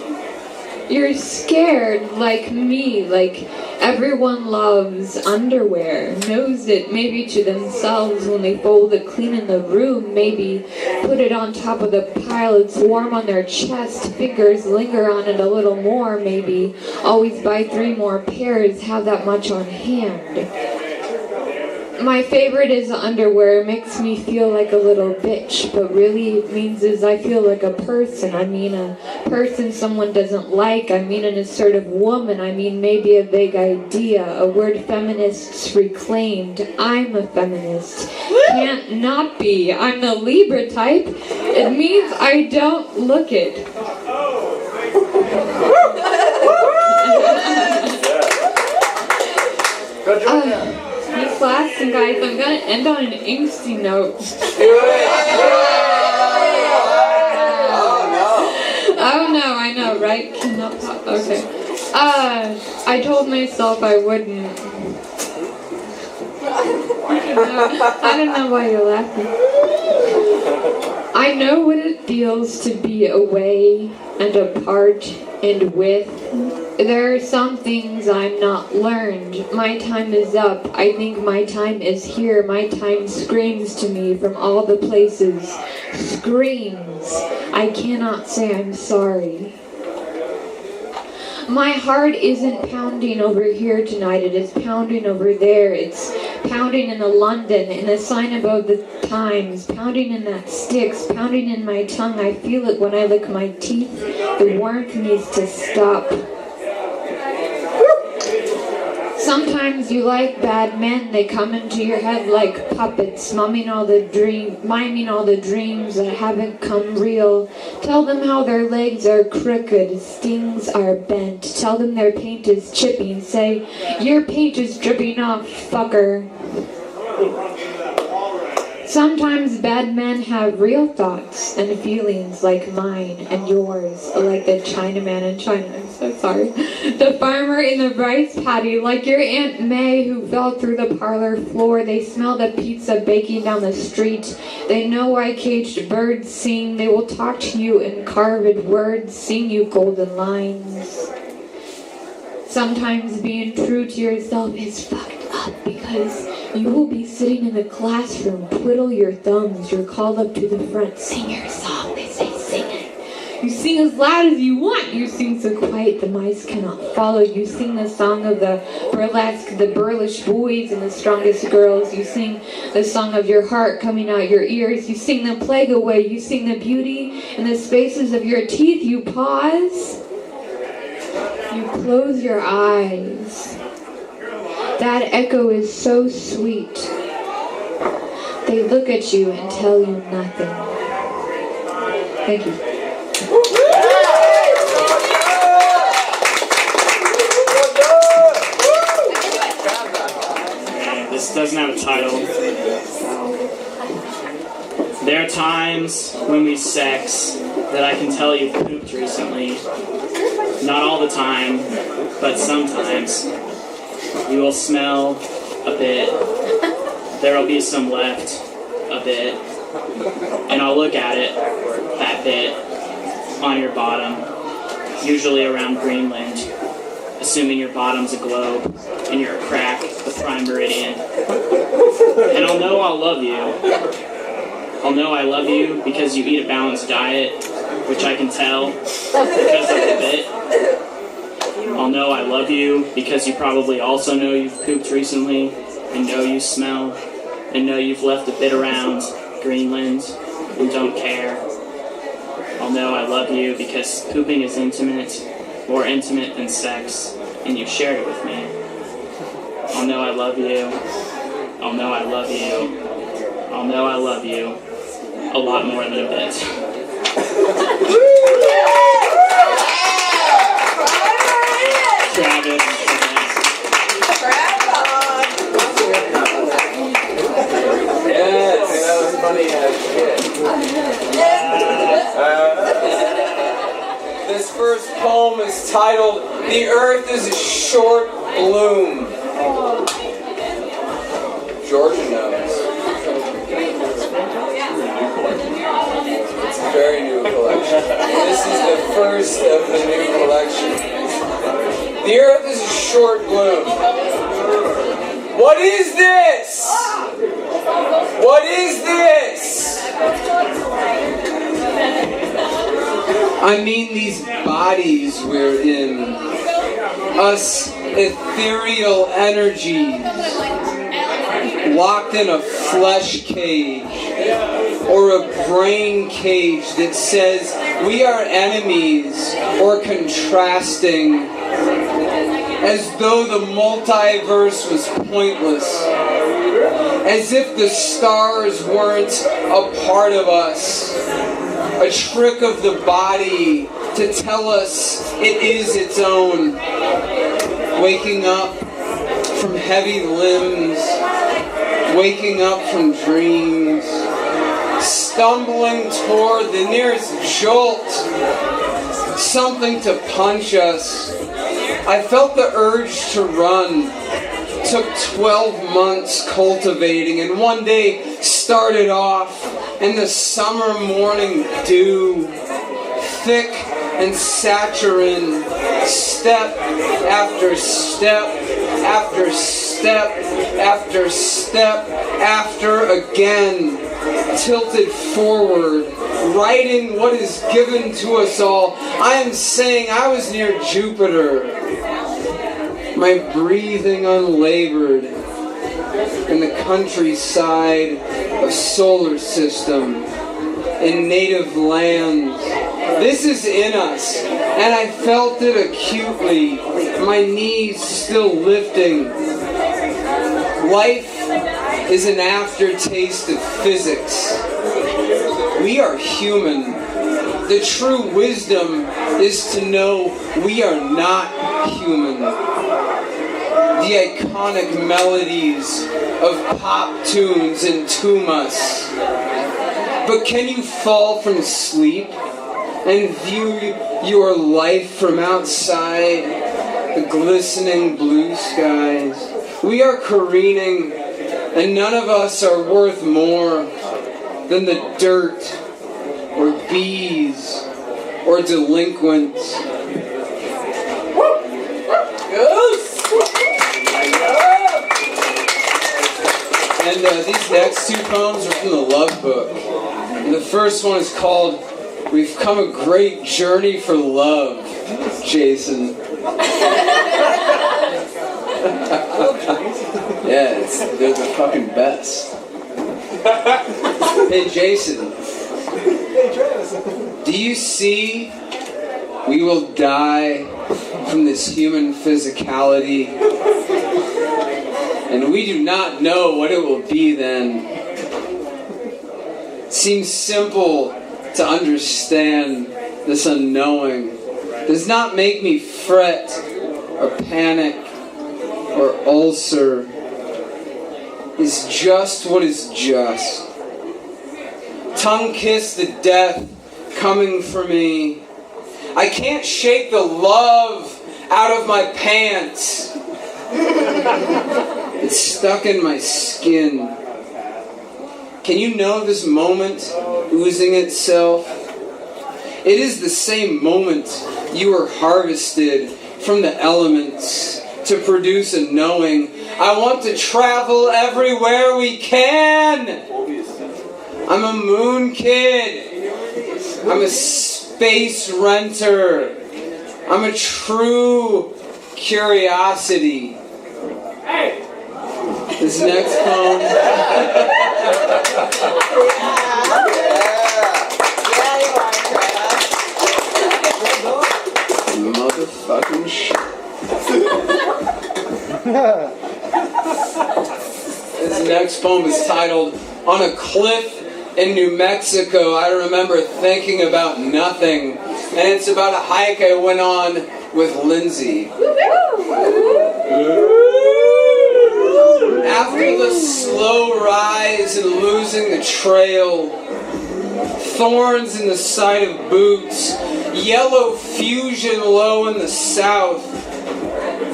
You're scared like me, like everyone loves underwear, knows it maybe to themselves when they fold it clean in the room, maybe put it on top of the pile, it's warm on their chest, fingers linger on it a little more, maybe always buy 3 more pairs, have that much on hand. My favorite is underwear. It makes me feel like a little bitch, but really it means is I feel like a person. I mean a person someone doesn't like. I mean an assertive woman. I mean maybe a vague idea, a word feminists reclaimed. I'm a feminist. Can't not be. I'm the Libra type. It means I don't look it. Good job. This last one, guys, I'm gonna end on an angsty note. Oh no, I know, right? Cannot pop. Okay. I told myself I wouldn't. I don't know why you're laughing. I know what it feels to be away and apart and with. There are some things I'm not learned. My time is up. I think my time is here. My time screams to me from all the places. Screams. I cannot say I'm sorry. My heart isn't pounding over here tonight. It is pounding over there. It's pounding in the London, in the sign above the Times, pounding in that Styx, pounding in my tongue. I feel it when I lick my teeth. The warmth needs to stop. Sometimes you like bad men. They come into your head like puppets, miming all the dreams that haven't come real. Tell them how their legs are crooked, stings are bent. Tell them their paint is chipping. Say, your paint is dripping off, fucker. Sometimes bad men have real thoughts and feelings like mine and yours, like the Chinaman in China. I'm so sorry. The farmer in the rice paddy, like your Aunt May who fell through the parlor floor. They smell the pizza baking down the street. They know why caged birds sing. They will talk to you in carved words, sing you golden lines. Sometimes being true to yourself is fucked up because you will be sitting in the classroom, twiddle your thumbs, you're called up to the front, sing your song, they say sing it. You sing as loud as you want, you sing so quiet the mice cannot follow. You sing the song of the burlesque, the burlish boys and the strongest girls. You sing the song of your heart coming out your ears. You sing the plague away, you sing the beauty in the spaces of your teeth. You pause, you close your eyes. That echo is so sweet. They look at you and tell you nothing. Thank you. This doesn't have a title. There are times when we sex that I can tell you pooped recently. Not all the time, but sometimes. You will smell a bit. There will be some left a bit. And I'll look at it, that bit, on your bottom, usually around Greenland, assuming your bottom's a globe and you're a crack with prime meridian. And I'll know I'll love you. I'll know I love you because you eat a balanced diet, which I can tell because of the bit. I'll know I love you because you probably also know you've pooped recently, and know you smell, and know you've left a bit around Greenland and don't care. I'll know I love you because pooping is intimate, more intimate than sex, and you've shared it with me. I'll know I love you. I'll know I love you. I'll know I love you a lot more than a bit. Travis. Yes, that was funny as shit. This first poem is titled "The Earth is a Short Bloom." Georgia knows. It's a very new collection. This is the first of the new collection. The earth is a short bloom. What is this? What is this? I mean these bodies we're in. Us ethereal energies. Locked in a flesh cage or a brain cage that says we are enemies or contrasting, as though the multiverse was pointless, as if the stars weren't a part of us, a trick of the body to tell us it is its own, waking up from heavy limbs, waking up from dreams, stumbling toward the nearest jolt, something to punch us. I felt the urge to run, took 12 months cultivating, and one day started off in the summer morning dew, thick and saccharine, step after step after step after step after again, tilted forward, writing what is given to us all. I am saying I was near Jupiter, my breathing unlabored in the countryside of solar system, in native lands. This is in us, and I felt it acutely, my knees still lifting. Life is an aftertaste of physics. We are human. The true wisdom is to know we are not human. The iconic melodies of pop tunes entomb us. But can you fall from sleep and view your life from outside the glistening blue skies? We are careening, and none of us are worth more than the dirt, or bees, or delinquents. And these next two poems are from the Love Book. And the first one is called "We've Come a Great Journey for Love," Jason. Yeah, they're the fucking best. Hey, Jason. Hey, Travis. Do you see we will die from this human physicality, and we do not know what it will be then? It seems simple to understand this unknowing. Does not make me fret or panic or ulcer. Is just what is just. Tongue kiss the death coming for me. I can't shake the love out of my pants. It's stuck in my skin. Can you know this moment oozing itself? It is the same moment you were harvested from the elements to produce a knowing. I want to travel everywhere we can. I'm a moon kid. I'm a space renter. I'm a true curiosity. Hey! This next poem. Motherfucking shit. This next poem is titled On a Cliff in New Mexico. I remember thinking about nothing. And it's about a hike I went on with Lindsay. After the slow rise and losing the trail, thorns in the side of boots, yellow fusion low in the south,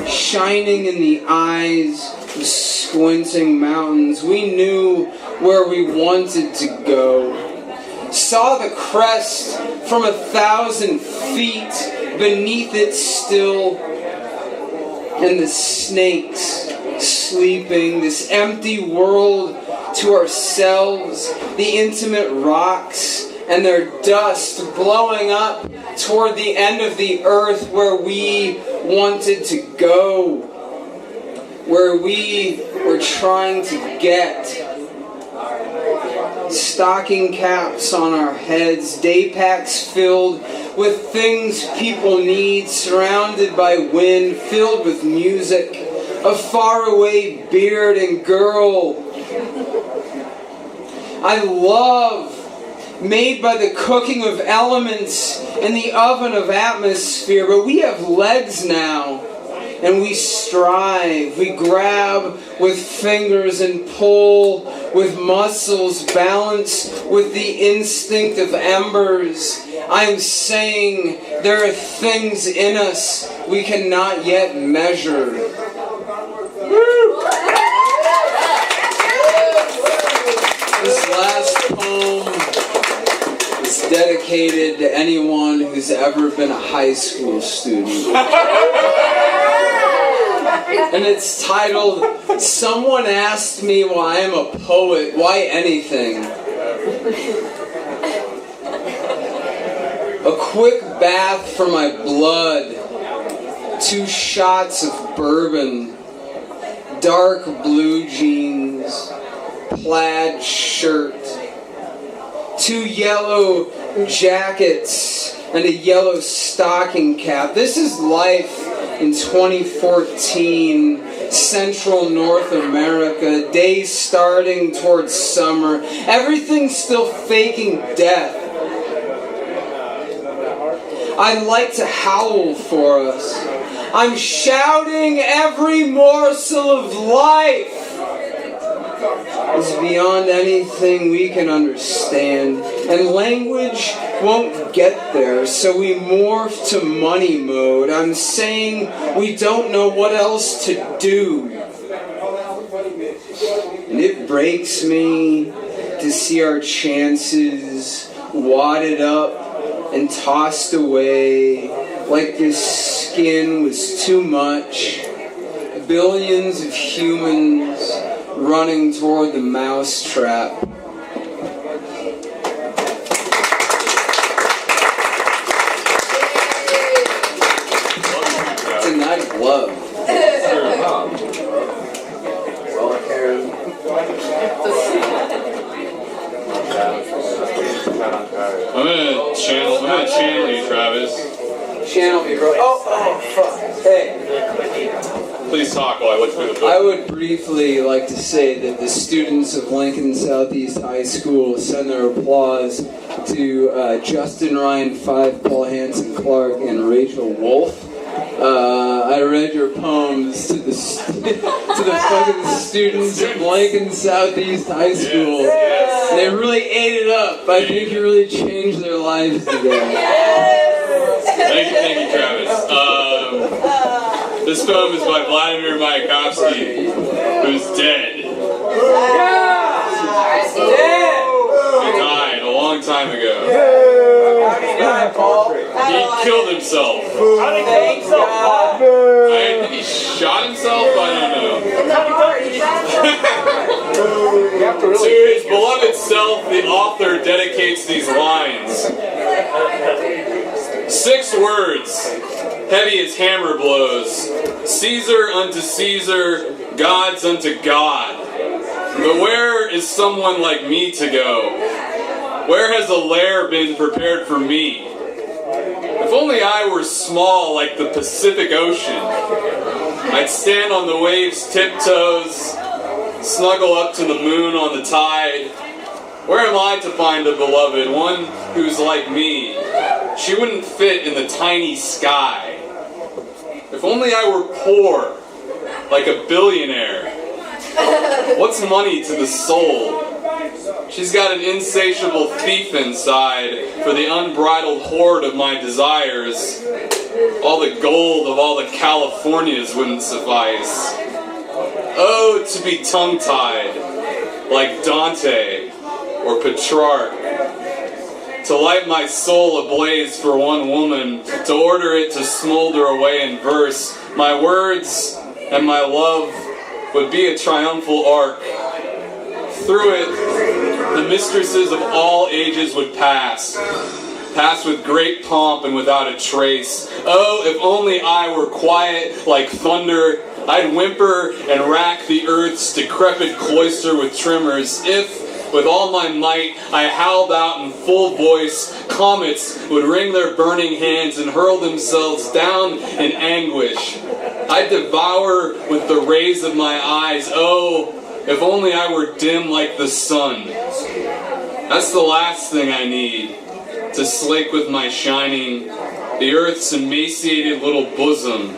shining in the eyes of squinting mountains, we knew where we wanted to go. Saw the crest from 1,000 feet, beneath it still, and the snakes sleeping, this empty world to ourselves, the intimate rocks and their dust blowing up toward the end of the earth where we wanted to go, where we were trying to get. Stocking caps on our heads, day packs filled with things people need, surrounded by wind, filled with music, a faraway beard and girl I love, made by the cooking of elements in the oven of atmosphere. But we have legs now, and we strive. We grab with fingers and pull with muscles, balance with the instinct of embers. I am saying there are things in us we cannot yet measure. This last poem is dedicated to anyone who's ever been a high school student. And it's titled, Someone Asked Me Why I'm a Poet, Why Anything? A quick bath for my blood, 2 shots of bourbon, dark blue jeans, plaid shirt, 2 yellow jackets, and a yellow stocking cap. This is life in 2014, Central North America, days starting towards summer. Everything's still faking death. I'd like to howl for us. I'm shouting every morsel of life is beyond anything we can understand, and language won't get there, so we morph to money mode. I'm saying we don't know what else to do. And it breaks me to see our chances wadded up and tossed away like this skin was too much. Billions of humans running toward the mousetrap. It's a night of love. I'm gonna channel you, Travis. Channel me, bro. Oh, fuck. Hey. Please talk while I look through the book. I would briefly like to say that the students of Lincoln Southeast High School send their applause to Justin Ryan 5, Paul Hansen Clark, and Rachel Wolf. I read your poems to the fucking students of Lincoln Southeast High School. They really ate it up. I think you really changed their lives today. Thank you, Travis. This poem is by Vladimir Mayakovsky, who's dead. He died a long time ago. He killed himself. I think he shot himself? I don't know. To his beloved self, the author dedicates these lines. 6 words, heavy as hammer blows. Caesar unto Caesar, gods unto God. But where is someone like me to go? Where has a lair been prepared for me? If only I were small like the Pacific Ocean. I'd stand on the waves' tiptoes, snuggle up to the moon on the tide. Where am I to find a beloved, one who's like me? She wouldn't fit in the tiny sky. If only I were poor, like a billionaire. What's money to the soul? She's got an insatiable thief inside for the unbridled hoard of my desires. All the gold of all the Californias wouldn't suffice. Oh, to be tongue-tied, like Dante or Petrarch. To light my soul ablaze for one woman, to order it to smolder away in verse. My words and my love would be a triumphal arc. Through it, the mistresses of all ages would pass with great pomp and without a trace. Oh, if only I were quiet like thunder, I'd whimper and rack the earth's decrepit cloister with tremors. If, with all my might, I howled out in full voice, comets would wring their burning hands and hurl themselves down in anguish. I'd devour with the rays of my eyes. Oh, if only I were dim like the sun. That's the last thing I need, to slake with my shining the earth's emaciated little bosom.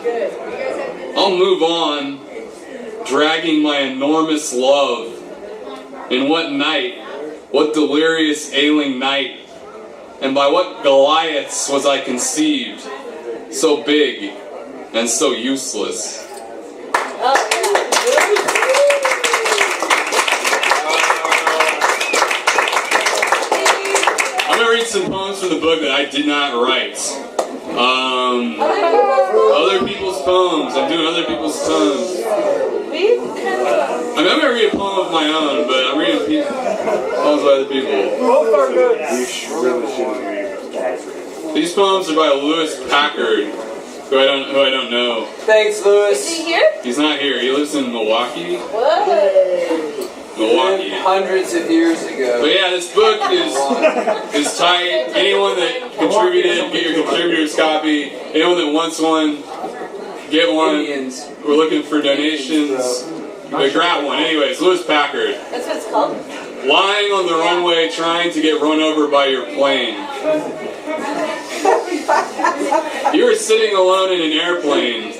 I'll move on, dragging my enormous love. In what night, what delirious ailing night, and by what Goliaths was I conceived, so big and so useless. I'm going to read some poems from the book that I did not write. Other people's poems. I'm doing other people's poems. I'm going to read a poem of my own, but I'm reading poems by other people. Both are good. These poems are by Lewis Packard, who I don't know. Thanks, Lewis. Is he here? He's not here. He lives in Milwaukee. What? Milwaukee. Hundreds of years ago. But yeah, this book is tight. Anyone that contributed, get your contributor's copy. Anyone that wants one, get one. Indians. We're looking for donations. But grab one. Anyways, Lewis Packard. That's what it's called? Lying on the runway trying to get run over by your plane. You are sitting alone in an airplane.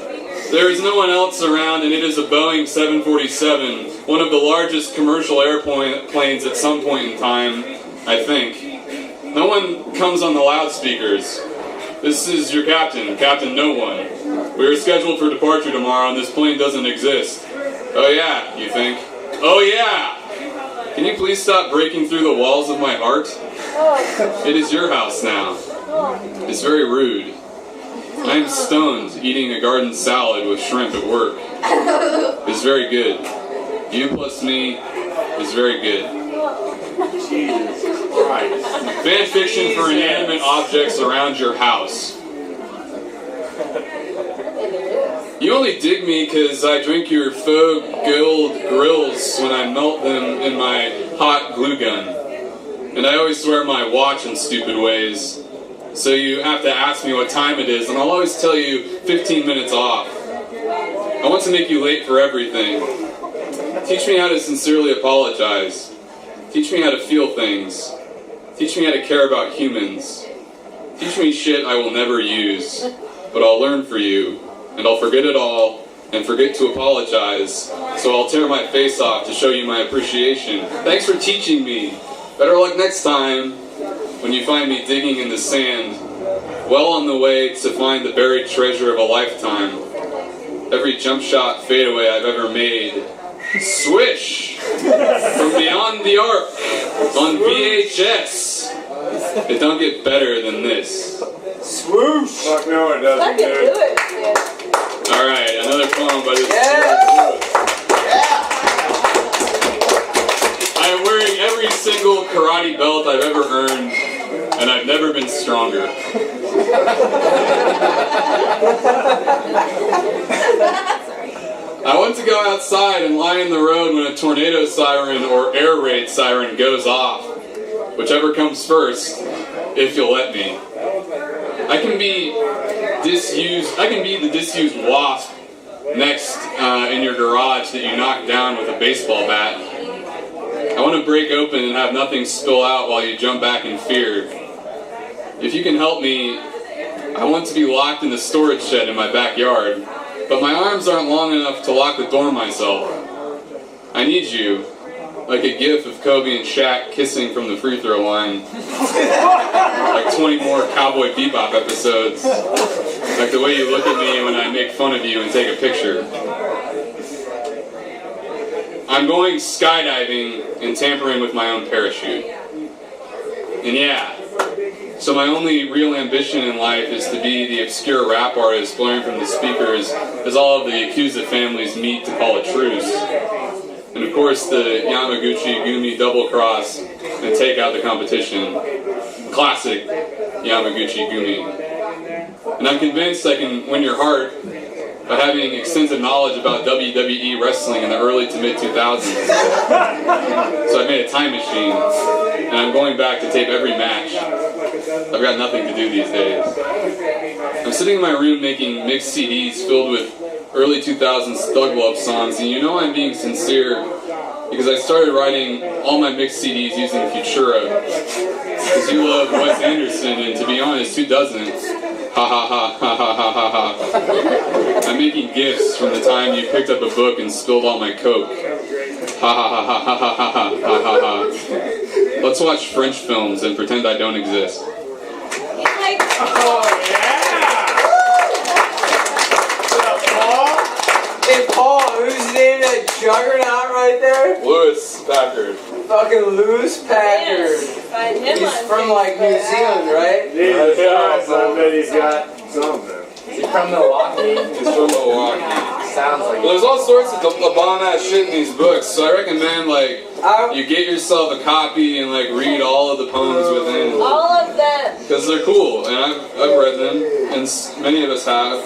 There is no one else around, and it is a Boeing 747, one of the largest commercial airplanes at some point in time, I think. No one comes on the loudspeakers. This is your captain, Captain No One. We are scheduled for departure tomorrow, and this plane doesn't exist. Oh yeah, you think? Oh yeah! Can you please stop breaking through the walls of my heart? It is your house now. It's very rude. I am stoned eating a garden salad with shrimp at work. It's very good. You plus me is very good. Fan fiction for inanimate objects around your house. You only dig me because I drink your faux gold grills when I melt them in my hot glue gun. And I always wear my watch in stupid ways. So you have to ask me what time it is, and I'll always tell you 15 minutes off. I want to make you late for everything. Teach me how to sincerely apologize. Teach me how to feel things. Teach me how to care about humans. Teach me shit I will never use, but I'll learn for you, and I'll forget it all, and forget to apologize, so I'll tear my face off to show you my appreciation. Thanks for teaching me. Better luck next time, when you find me digging in the sand, well on the way to find the buried treasure of a lifetime. Every jump shot fadeaway I've ever made. Swish! From beyond the arc, on VHS. It don't get better than this. Swoosh! Fuck no, it doesn't. I can do it, man. Alright, another poem by this. Yes! every single karate belt I've ever earned, and I've never been stronger. I want to go outside and lie in the road when a tornado siren or air raid siren goes off, whichever comes first, if you'll let me. I can be the disused wasp next in your garage that you knock down with a baseball bat. I want to break open and have nothing spill out while you jump back in fear. If you can help me, I want to be locked in the storage shed in my backyard, but my arms aren't long enough to lock the door myself. I need you, like a gif of Kobe and Shaq kissing from the free throw line. Like 20 more Cowboy Bebop episodes. Like the way you look at me when I make fun of you and take a picture. I'm going skydiving and tampering with my own parachute. And yeah, so my only real ambition in life is to be the obscure rap artist blaring from the speakers as all of the Yakuza families meet to call a truce. And of course the Yamaguchi Gumi double cross and take out the competition. Classic Yamaguchi Gumi. And I'm convinced I can win your heart by having extensive knowledge about WWE wrestling in the early to mid 2000s. So I made a time machine, and I'm going back to tape every match. I've got nothing to do these days. I'm sitting in my room making mixed CDs filled with early 2000s thug love songs, and you know I'm being sincere because I started writing all my mixed CDs using Futura. Because you love Wes Anderson, and to be honest, who doesn't? Ha ha ha ha ha ha ha ha. I'm making gifts from the time you picked up a book and spilled all my Coke. Ha ha ha ha ha ha ha ha ha ha ha. Let's watch French films and pretend I don't exist. Oh, yeah! What's up, Paul? Hey, Paul, who's named that juggernaut right there? Lewis Packard. Fucking Lewis Packard. He's from, like, New Zealand, right? Jesus Christ, I bet he's got something. He's from Milwaukee? He's from Milwaukee. Sounds like Well, there's all sorts of bomb-ass shit in these books, so I recommend, like, you get yourself a copy and, like, read all of the poems within. All of them. Because they're cool, and I've read them, and many of us have,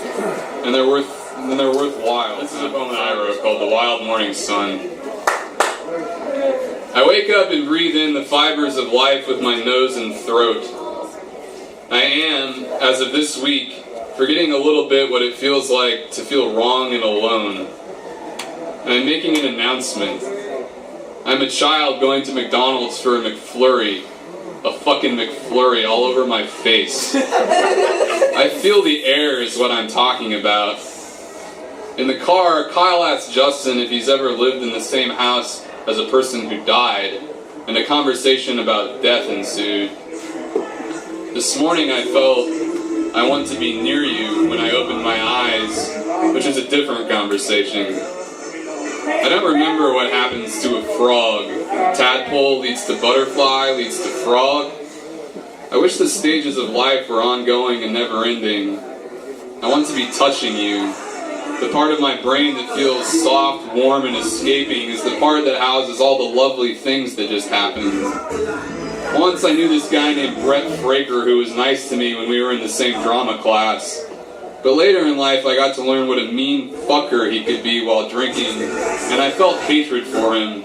and they're worthwhile. This is a poem that I wrote called The Wild Morning Sun. I wake up and breathe in the fibers of life with my nose and throat. I am, as of this week, forgetting a little bit what it feels like to feel wrong and alone. And I'm making an announcement. I'm a child going to McDonald's for a McFlurry. A fucking McFlurry all over my face. I feel the air is what I'm talking about. In the car, Kyle asked Justin if he's ever lived in the same house as a person who died, and a conversation about death ensued. This morning I felt I want to be near you when I opened my eyes, which is a different conversation. I don't remember what happens to a frog. Tadpole leads to butterfly, leads to frog. I wish the stages of life were ongoing and never ending. I want to be touching you. The part of my brain that feels soft, warm, and escaping is the part that houses all the lovely things that just happened. Once I knew this guy named Brett Fraker who was nice to me when we were in the same drama class. But later in life I got to learn what a mean fucker he could be while drinking, and I felt hatred for him.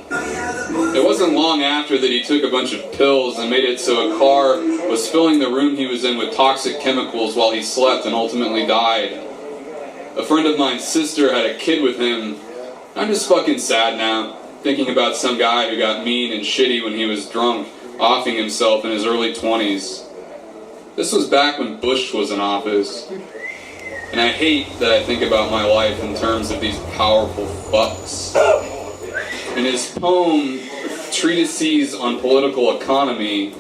It wasn't long after that he took a bunch of pills and made it so a car was filling the room he was in with toxic chemicals while he slept and ultimately died. A friend of mine's sister had a kid with him. I'm just fucking sad now, thinking about some guy who got mean and shitty when he was drunk, offing himself in his early 20s. This was back when Bush was in office. And I hate that I think about my life in terms of these powerful fucks. In his poem, Treatises on Political Economy,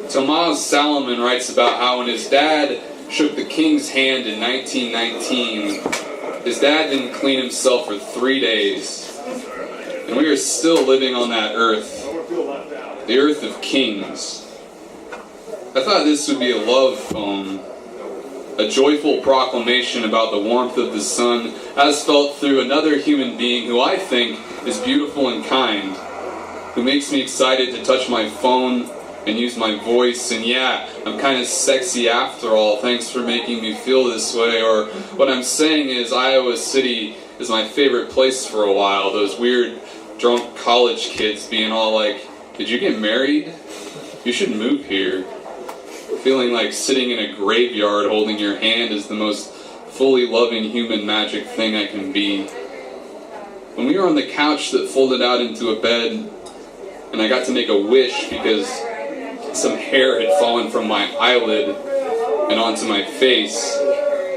Tomas Salomon writes about how when his dad shook the king's hand in 1919, his dad didn't clean himself for 3 days. And we are still living on that earth, the earth of kings. I thought this would be a love poem, a joyful proclamation about the warmth of the sun as felt through another human being who I think is beautiful and kind. who makes me excited to touch my phone and use my voice. And yeah, I'm kind of sexy after all. Thanks for making me feel this way. Or what I'm saying is Iowa City is my favorite place for a while. Those weird drunk college kids being all like, "Did you get married? You should move here." Feeling like sitting in a graveyard holding your hand is the most fully loving human magic thing I can be. When we were on the couch that folded out into a bed, and I got to make a wish because some hair had fallen from my eyelid and onto my face,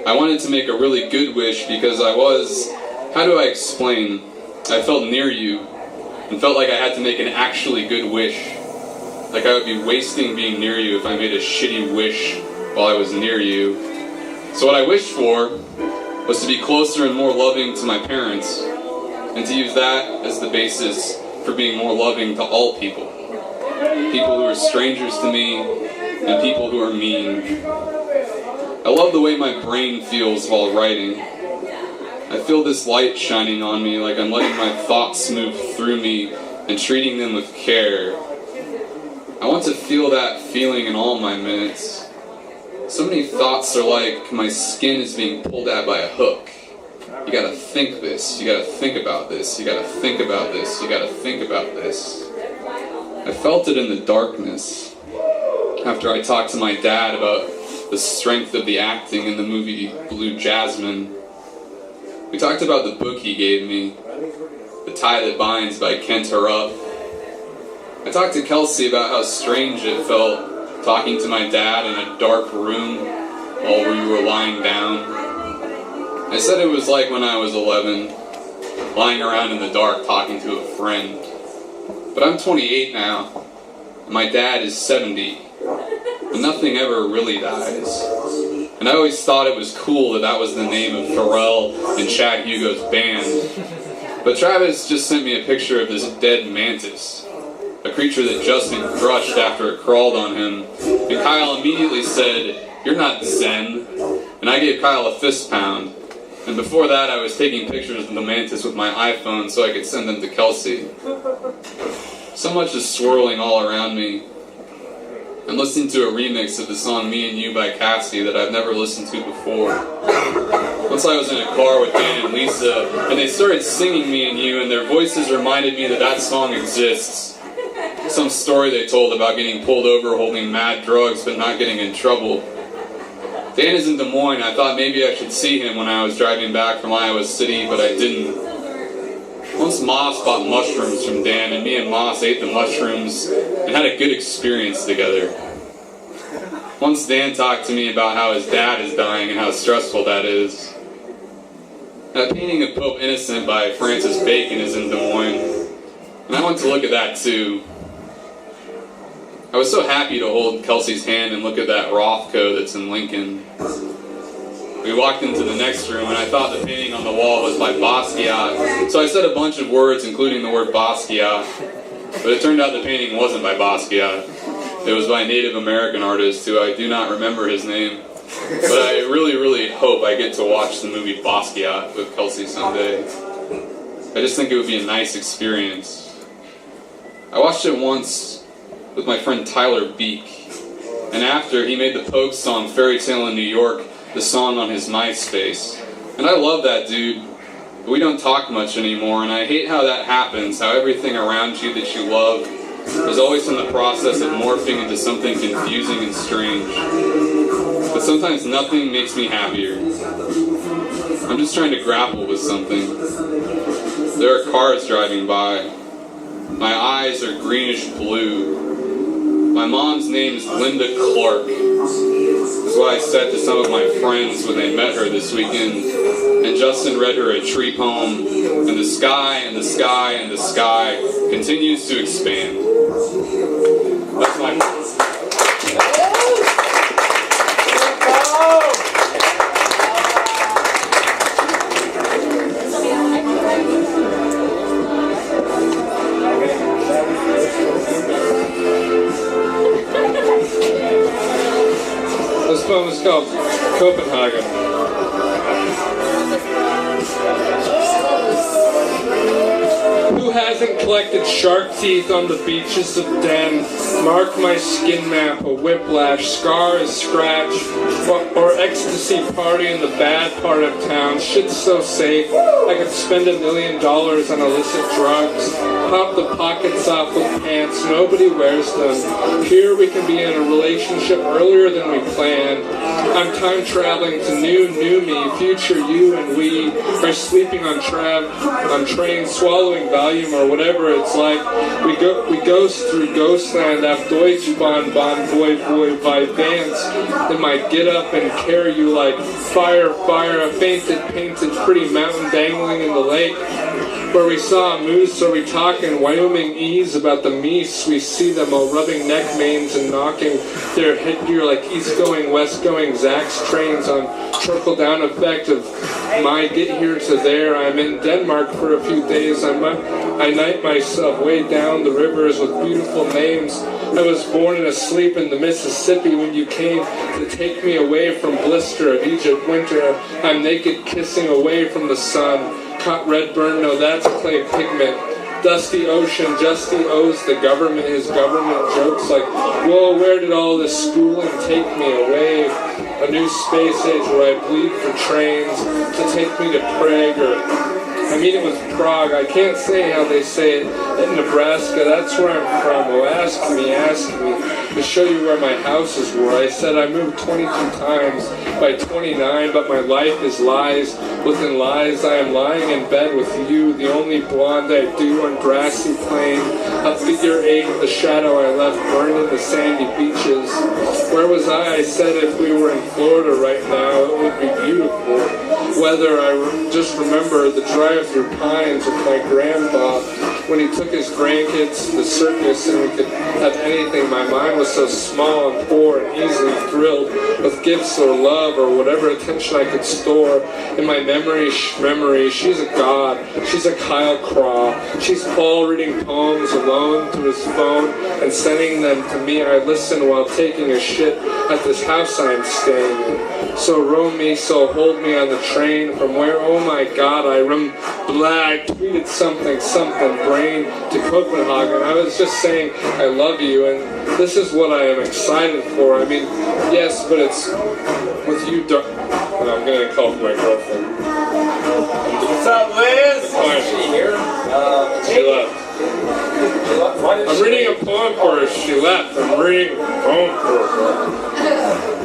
I wanted to make a really good wish because I was, how do I explain, I felt near you and felt like I had to make an actually good wish. Like I would be wasting being near you if I made a shitty wish while I was near you. So what I wished for was to be closer and more loving to my parents, and to use that as the basis for being more loving to all people. People who are strangers to me, and people who are mean. I love the way my brain feels while writing. I feel this light shining on me, like I'm letting my thoughts move through me and treating them with care. I want to feel that feeling in all my minutes. So many thoughts are like my skin is being pulled at by a hook. You gotta think this, you gotta think about this, you gotta think about this, you gotta think about this. I felt it in the darkness after I talked to my dad about the strength of the acting in the movie Blue Jasmine. We talked about the book he gave me, The Tie That Binds by Kent Haruf. I talked to Kelsey about how strange it felt talking to my dad in a dark room while we were lying down. I said it was like when I was 11, lying around in the dark talking to a friend. But I'm 28 now, and my dad is 70, and nothing ever really dies. And I always thought it was cool that was the name of Pharrell and Chad Hugo's band. But Travis just sent me a picture of this dead mantis, a creature that Justin crushed after it crawled on him. And Kyle immediately said, "You're not Zen." And I gave Kyle a fist pound. And before that, I was taking pictures of the mantis with my iPhone so I could send them to Kelsey. So much is swirling all around me. I'm listening to a remix of the song Me and You by Cassie that I've never listened to before. Once I was in a car with Dan and Lisa, and they started singing Me and You, and their voices reminded me that that song exists. Some story they told about getting pulled over holding mad drugs but not getting in trouble. Dan is in Des Moines. I thought maybe I should see him when I was driving back from Iowa City, but I didn't. Once Moss bought mushrooms from Dan, and me and Moss ate the mushrooms and had a good experience together. Once Dan talked to me about how his dad is dying and how stressful that is. That painting of Pope Innocent by Francis Bacon is in Des Moines, and I went to look at that too. I was so happy to hold Kelsey's hand and look at that Rothko that's in Lincoln. We walked into the next room, and I thought the painting on the wall was by Basquiat, so I said a bunch of words, including the word Basquiat, but it turned out the painting wasn't by Basquiat. It was by a Native American artist who I do not remember his name, but I really, really hope I get to watch the movie Basquiat with Kelsey someday. I just think it would be a nice experience. I watched it once with my friend Tyler Beek, and after, he made the Pogues song Fairy Tale in New York the song on his MySpace. And I love that dude, but we don't talk much anymore, and I hate how that happens, how everything around you that you love is always in the process of morphing into something confusing and strange. But sometimes nothing makes me happier. I'm just trying to grapple with something. There are cars driving by. My eyes are greenish blue. My mom's name is Linda Clark. That's what I said to some of my friends when they met her this weekend. And Justin read her a tree poem, and the sky and the sky and the sky continues to expand. That's my... This poem is called Copenhagen. Who hasn't collected shark teeth on the beaches of Den? Mark my skin map, a whiplash, scar, a scratch, or ecstasy party in the bad part of town. Shit's so safe, I could spend $1 million on illicit drugs. Pop the pockets off with pants, nobody wears them. Here we can be in a relationship earlier than we planned. I'm time traveling to new me, future you and we are sleeping on trains, swallowing Valium or whatever it's like. We ghost through Ghostland auf Deutschbahn, Boy, by Vance. It might get up and carry you like fire, a painted pretty mountain dangling in the lake. Where we saw a moose, are we talking Wyoming-ese about the meese? We see them all rubbing neck manes and knocking their headgear like east-going, west-going Zach's trains on trickle-down effect of my get here to there. I'm in Denmark for a few days. I night myself way down the rivers with beautiful names. I was born and asleep in the Mississippi when you came to take me away from blister of Egypt winter. I'm naked kissing away from the sun. Caught red burn, no, that's clay pigment. Dusty ocean, Justy owes the government his government jokes like, whoa, where did all this schooling take me away? A new space age where I bleed for trains to take me to Prague it was Prague. I can't say how they say it in Nebraska. That's where I'm from. Oh, ask me to show you where my houses were. I said I moved 22 times by 29, but my life is lies within lies. I am lying in bed with you, the only blonde I do on grassy plain. A figure 8, the shadow I left burned in the sandy beaches. Where was I said if we were in Florida right now, it would be beautiful. Whether I just remember the drive-through pines with my grandpa when he took his grandkids to the circus and we could have anything. My mind was so small and poor and easily thrilled with gifts or love or whatever attention I could store. In my memory, she's a god. She's a Kyle Craw. She's Paul reading poems alone to his phone and sending them to me. I listen while taking a shit at this house I am staying in. So roam me, so hold me on the train from where, oh my god, I tweeted something, brain to Copenhagen. I was just saying I love you, and this is what I am excited for. I mean, yes, but it's with you, and I'm gonna call my girlfriend. What's up, Liz? Is she here? She left. I'm reading a poem for her. She left. I'm reading a poem for her.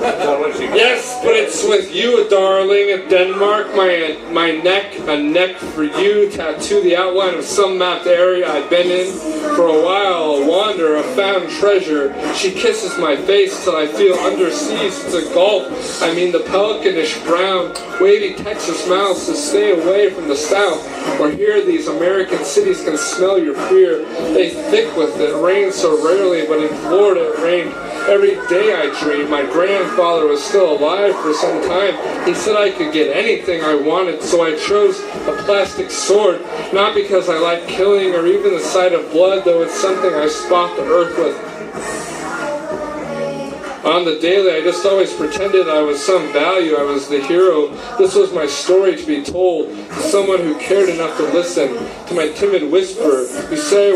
Yes, but it's with you, darling, in Denmark. My neck, a neck for you. Tattoo the outline of some mapped area I've been in. For a while, a wander, a found treasure. She kisses my face till I feel underseas. It's a gulp. I mean the pelicanish brown, wavy Texas mouths to stay away from the south. Or here these American cities can smell your fear. They thick with it. It rains so rarely, but in Florida it rained every day I dreamed. My grandfather was still alive for some time. He said I could get anything I wanted, so I chose a plastic sword. Not because I like killing or even the sight of blood, though it's something I spot the earth with. On the daily, I just always pretended I was some value, I was the hero. This was my story to be told to someone who cared enough to listen to my timid whisper. You say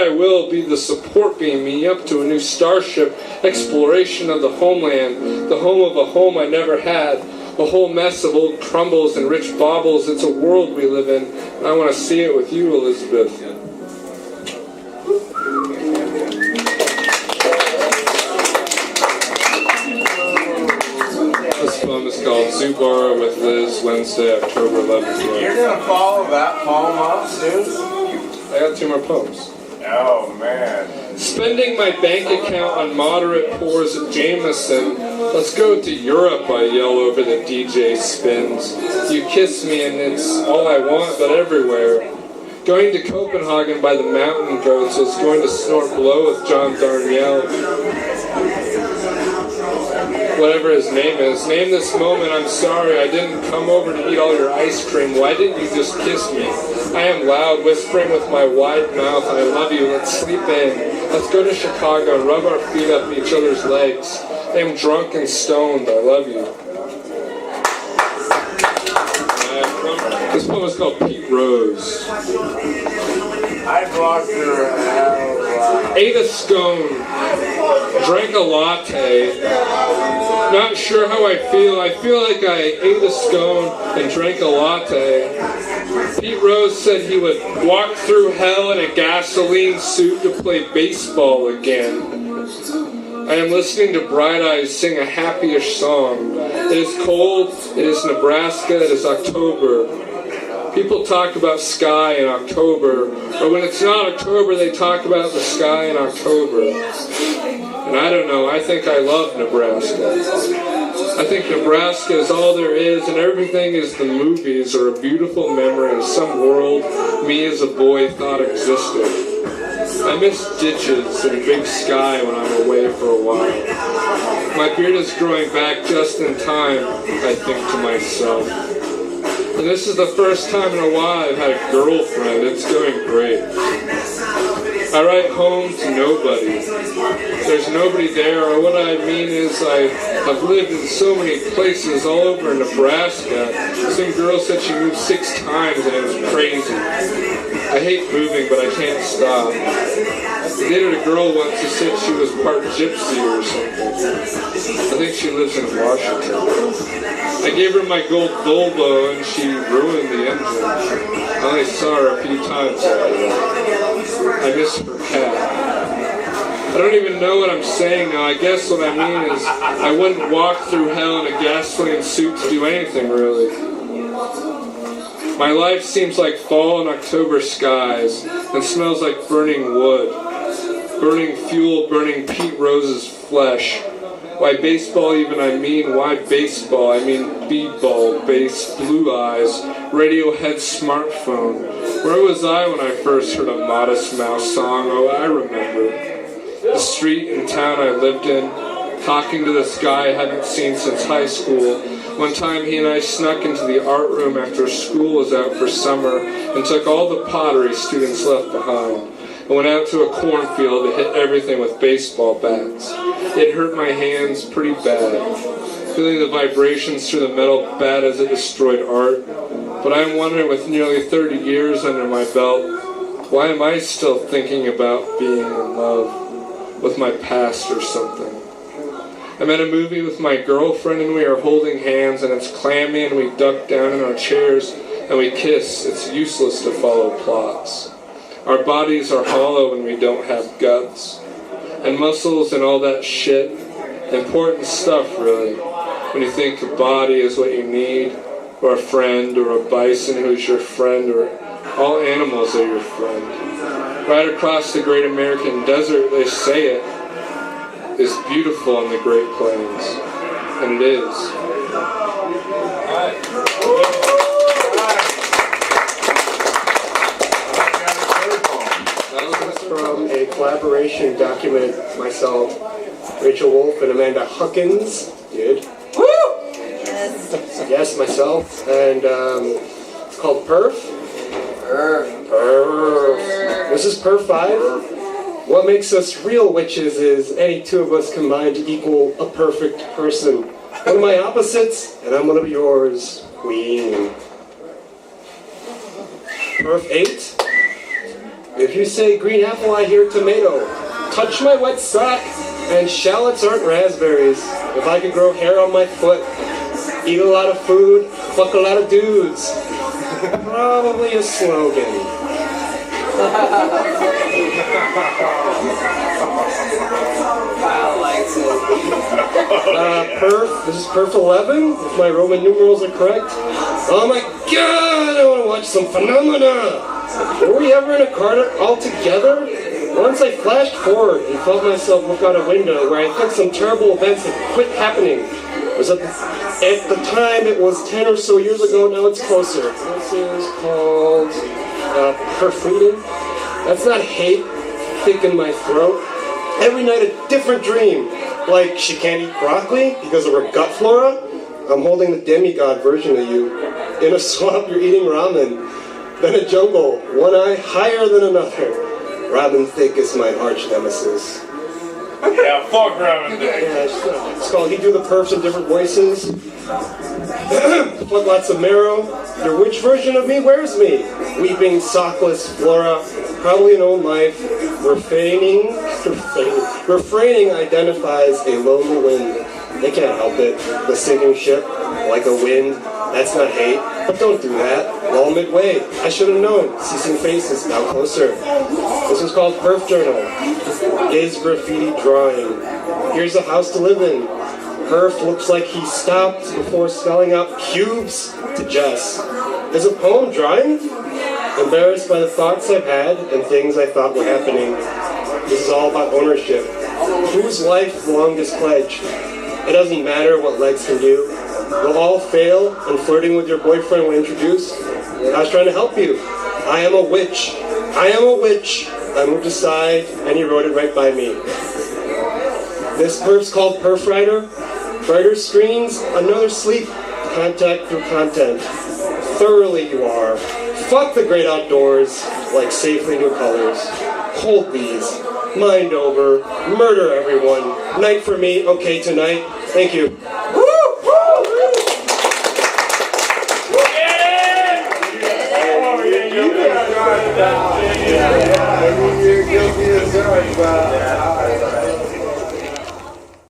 I will be the support beam me up to a new starship, exploration of the homeland, the home of a home I never had, a whole mess of old crumbles and rich baubles. It's a world we live in, and I want to see it with you, Elizabeth. This poem is called Zubara with Liz, Wednesday, October 11th. You're gonna follow that poem up soon? I got 2 more poems. Oh, man. Spending my bank account on moderate pours of Jameson. Let's go to Europe, I yell over the DJ spins. You kiss me and it's all I want, but everywhere. Going to Copenhagen by the mountain goats was going to snort blow with John Darnielle. Whatever his name is. Name this moment, I'm sorry, I didn't come over to eat all your ice cream. Why didn't you just kiss me? I am loud, whispering with my wide mouth, I love you, let's sleep in. Let's go to Chicago and rub our feet up each other's legs. I am drunk and stoned, I love you. This This one was called Pete Rose. I'd walk your hell. Ate a scone, drank a latte. Not sure how I feel. I feel like I ate a scone and drank a latte. Pete Rose said he would walk through hell in a gasoline suit to play baseball again. I am listening to Bright Eyes sing a happy-ish song. It is cold, it is Nebraska, it is October. People talk about sky in October, or when it's not October, they talk about the sky in October. And I don't know, I think I love Nebraska. I think Nebraska is all there is, and everything is the movies or a beautiful memory of some world me as a boy thought existed. I miss ditches and big sky when I'm away for a while. My beard is growing back just in time, I think to myself. And this is the first time in a while I've had a girlfriend. It's going great. I write home to nobody. There's nobody there, or what I mean is I've lived in so many places all over Nebraska. Some girl said she moved 6 times and it was crazy. I hate moving, but I can't stop. I dated a girl once who said she was part gypsy or something. I think she lives in Washington. I gave her my gold Volvo and she ruined the engine. I only saw her a few times after that. I miss her cat. I don't even know what I'm saying now. I guess what I mean is I wouldn't walk through hell in a gasoline suit to do anything really. My life seems like fall and October skies and smells like burning wood, burning fuel, burning Pete Rose's flesh. Why baseball even? I mean, why baseball? I mean b-ball, bass, blue eyes, Radiohead smartphone. Where was I when I first heard a Modest Mouse song? Oh, I remember. The street in town I lived in, talking to this guy I hadn't seen since high school. One time he and I snuck into the art room after school was out for summer and took all the pottery students left behind. I went out to a cornfield to hit everything with baseball bats. It hurt my hands pretty bad, feeling the vibrations through the metal bat as it destroyed art. But I'm wondering, with nearly 30 years under my belt, why am I still thinking about being in love with my past or something? I'm at a movie with my girlfriend and we are holding hands and it's clammy and we duck down in our chairs and we kiss. It's useless to follow plots. Our bodies are hollow and we don't have guts. And muscles and all that shit. Important stuff, really. When you think a body is what you need, or a friend, or a bison who's your friend, or all animals are your friend. Right across the great American desert, they say it is beautiful in the Great Plains. And it is. From a collaboration document myself, Rachel Wolf and Amanda Huckins did. Woo! Yes, myself. And it's called Perf. Perf. This is Perf 5. What makes us real witches is any two of us combined to equal a perfect person. One of my opposites, and I'm one of yours, Queen. Perf 8. If you say green apple, I hear tomato. Touch my wet sock, and shallots aren't raspberries. If I could grow hair on my foot, eat a lot of food, fuck a lot of dudes. Probably a slogan. Perf, this is Perf 11, if my Roman numerals are correct. Oh my god, I want to watch some phenomena! Were we ever in a car all together? Once I flashed forward and felt myself look out a window where I think some terrible events had quit happening. It was at the time, it was 10 or so years ago, now it's closer. This is called Perfreedom. That's not hate, thick in my throat. Every night a different dream. Like she can't eat broccoli because of her gut flora. I'm holding the demigod version of you. In a swamp you're eating ramen. Then a jungle, one eye higher than another. Robin Thicke is my arch nemesis. Yeah, fuck Reverend Dick. Yeah, it's called He Do the Perfs in Different Voices. Fuck lots of marrow. Your which version of me wears me? Weeping, sockless Flora, probably an old life. Refraining identifies a lonely wind. They can't help it. The sinking ship, like a wind. That's not hate, but don't do that. All midway. I should have known. Ceasing faces, now closer. This was called Perf Journal. Is graffiti drawing. Here's a house to live in. Perf looks like he stopped before spelling out cubes to Jess. Is a poem drawing? Embarrassed by the thoughts I've had and things I thought were happening. This is all about ownership. Whose life belonged this pledge? It doesn't matter what legs can do. We'll all fail, and flirting with your boyfriend will introduce. I was trying to help you. I am a witch. I am a witch. I moved aside, and he wrote it right by me. This perf's called Perf Writer. Writer screens, another sleep, contact through content. Thoroughly you are. Fuck the great outdoors, like safely new colors. Hold these. Mind over. Murder everyone. Night for me. Okay, tonight. Thank you. You're guilty as charged,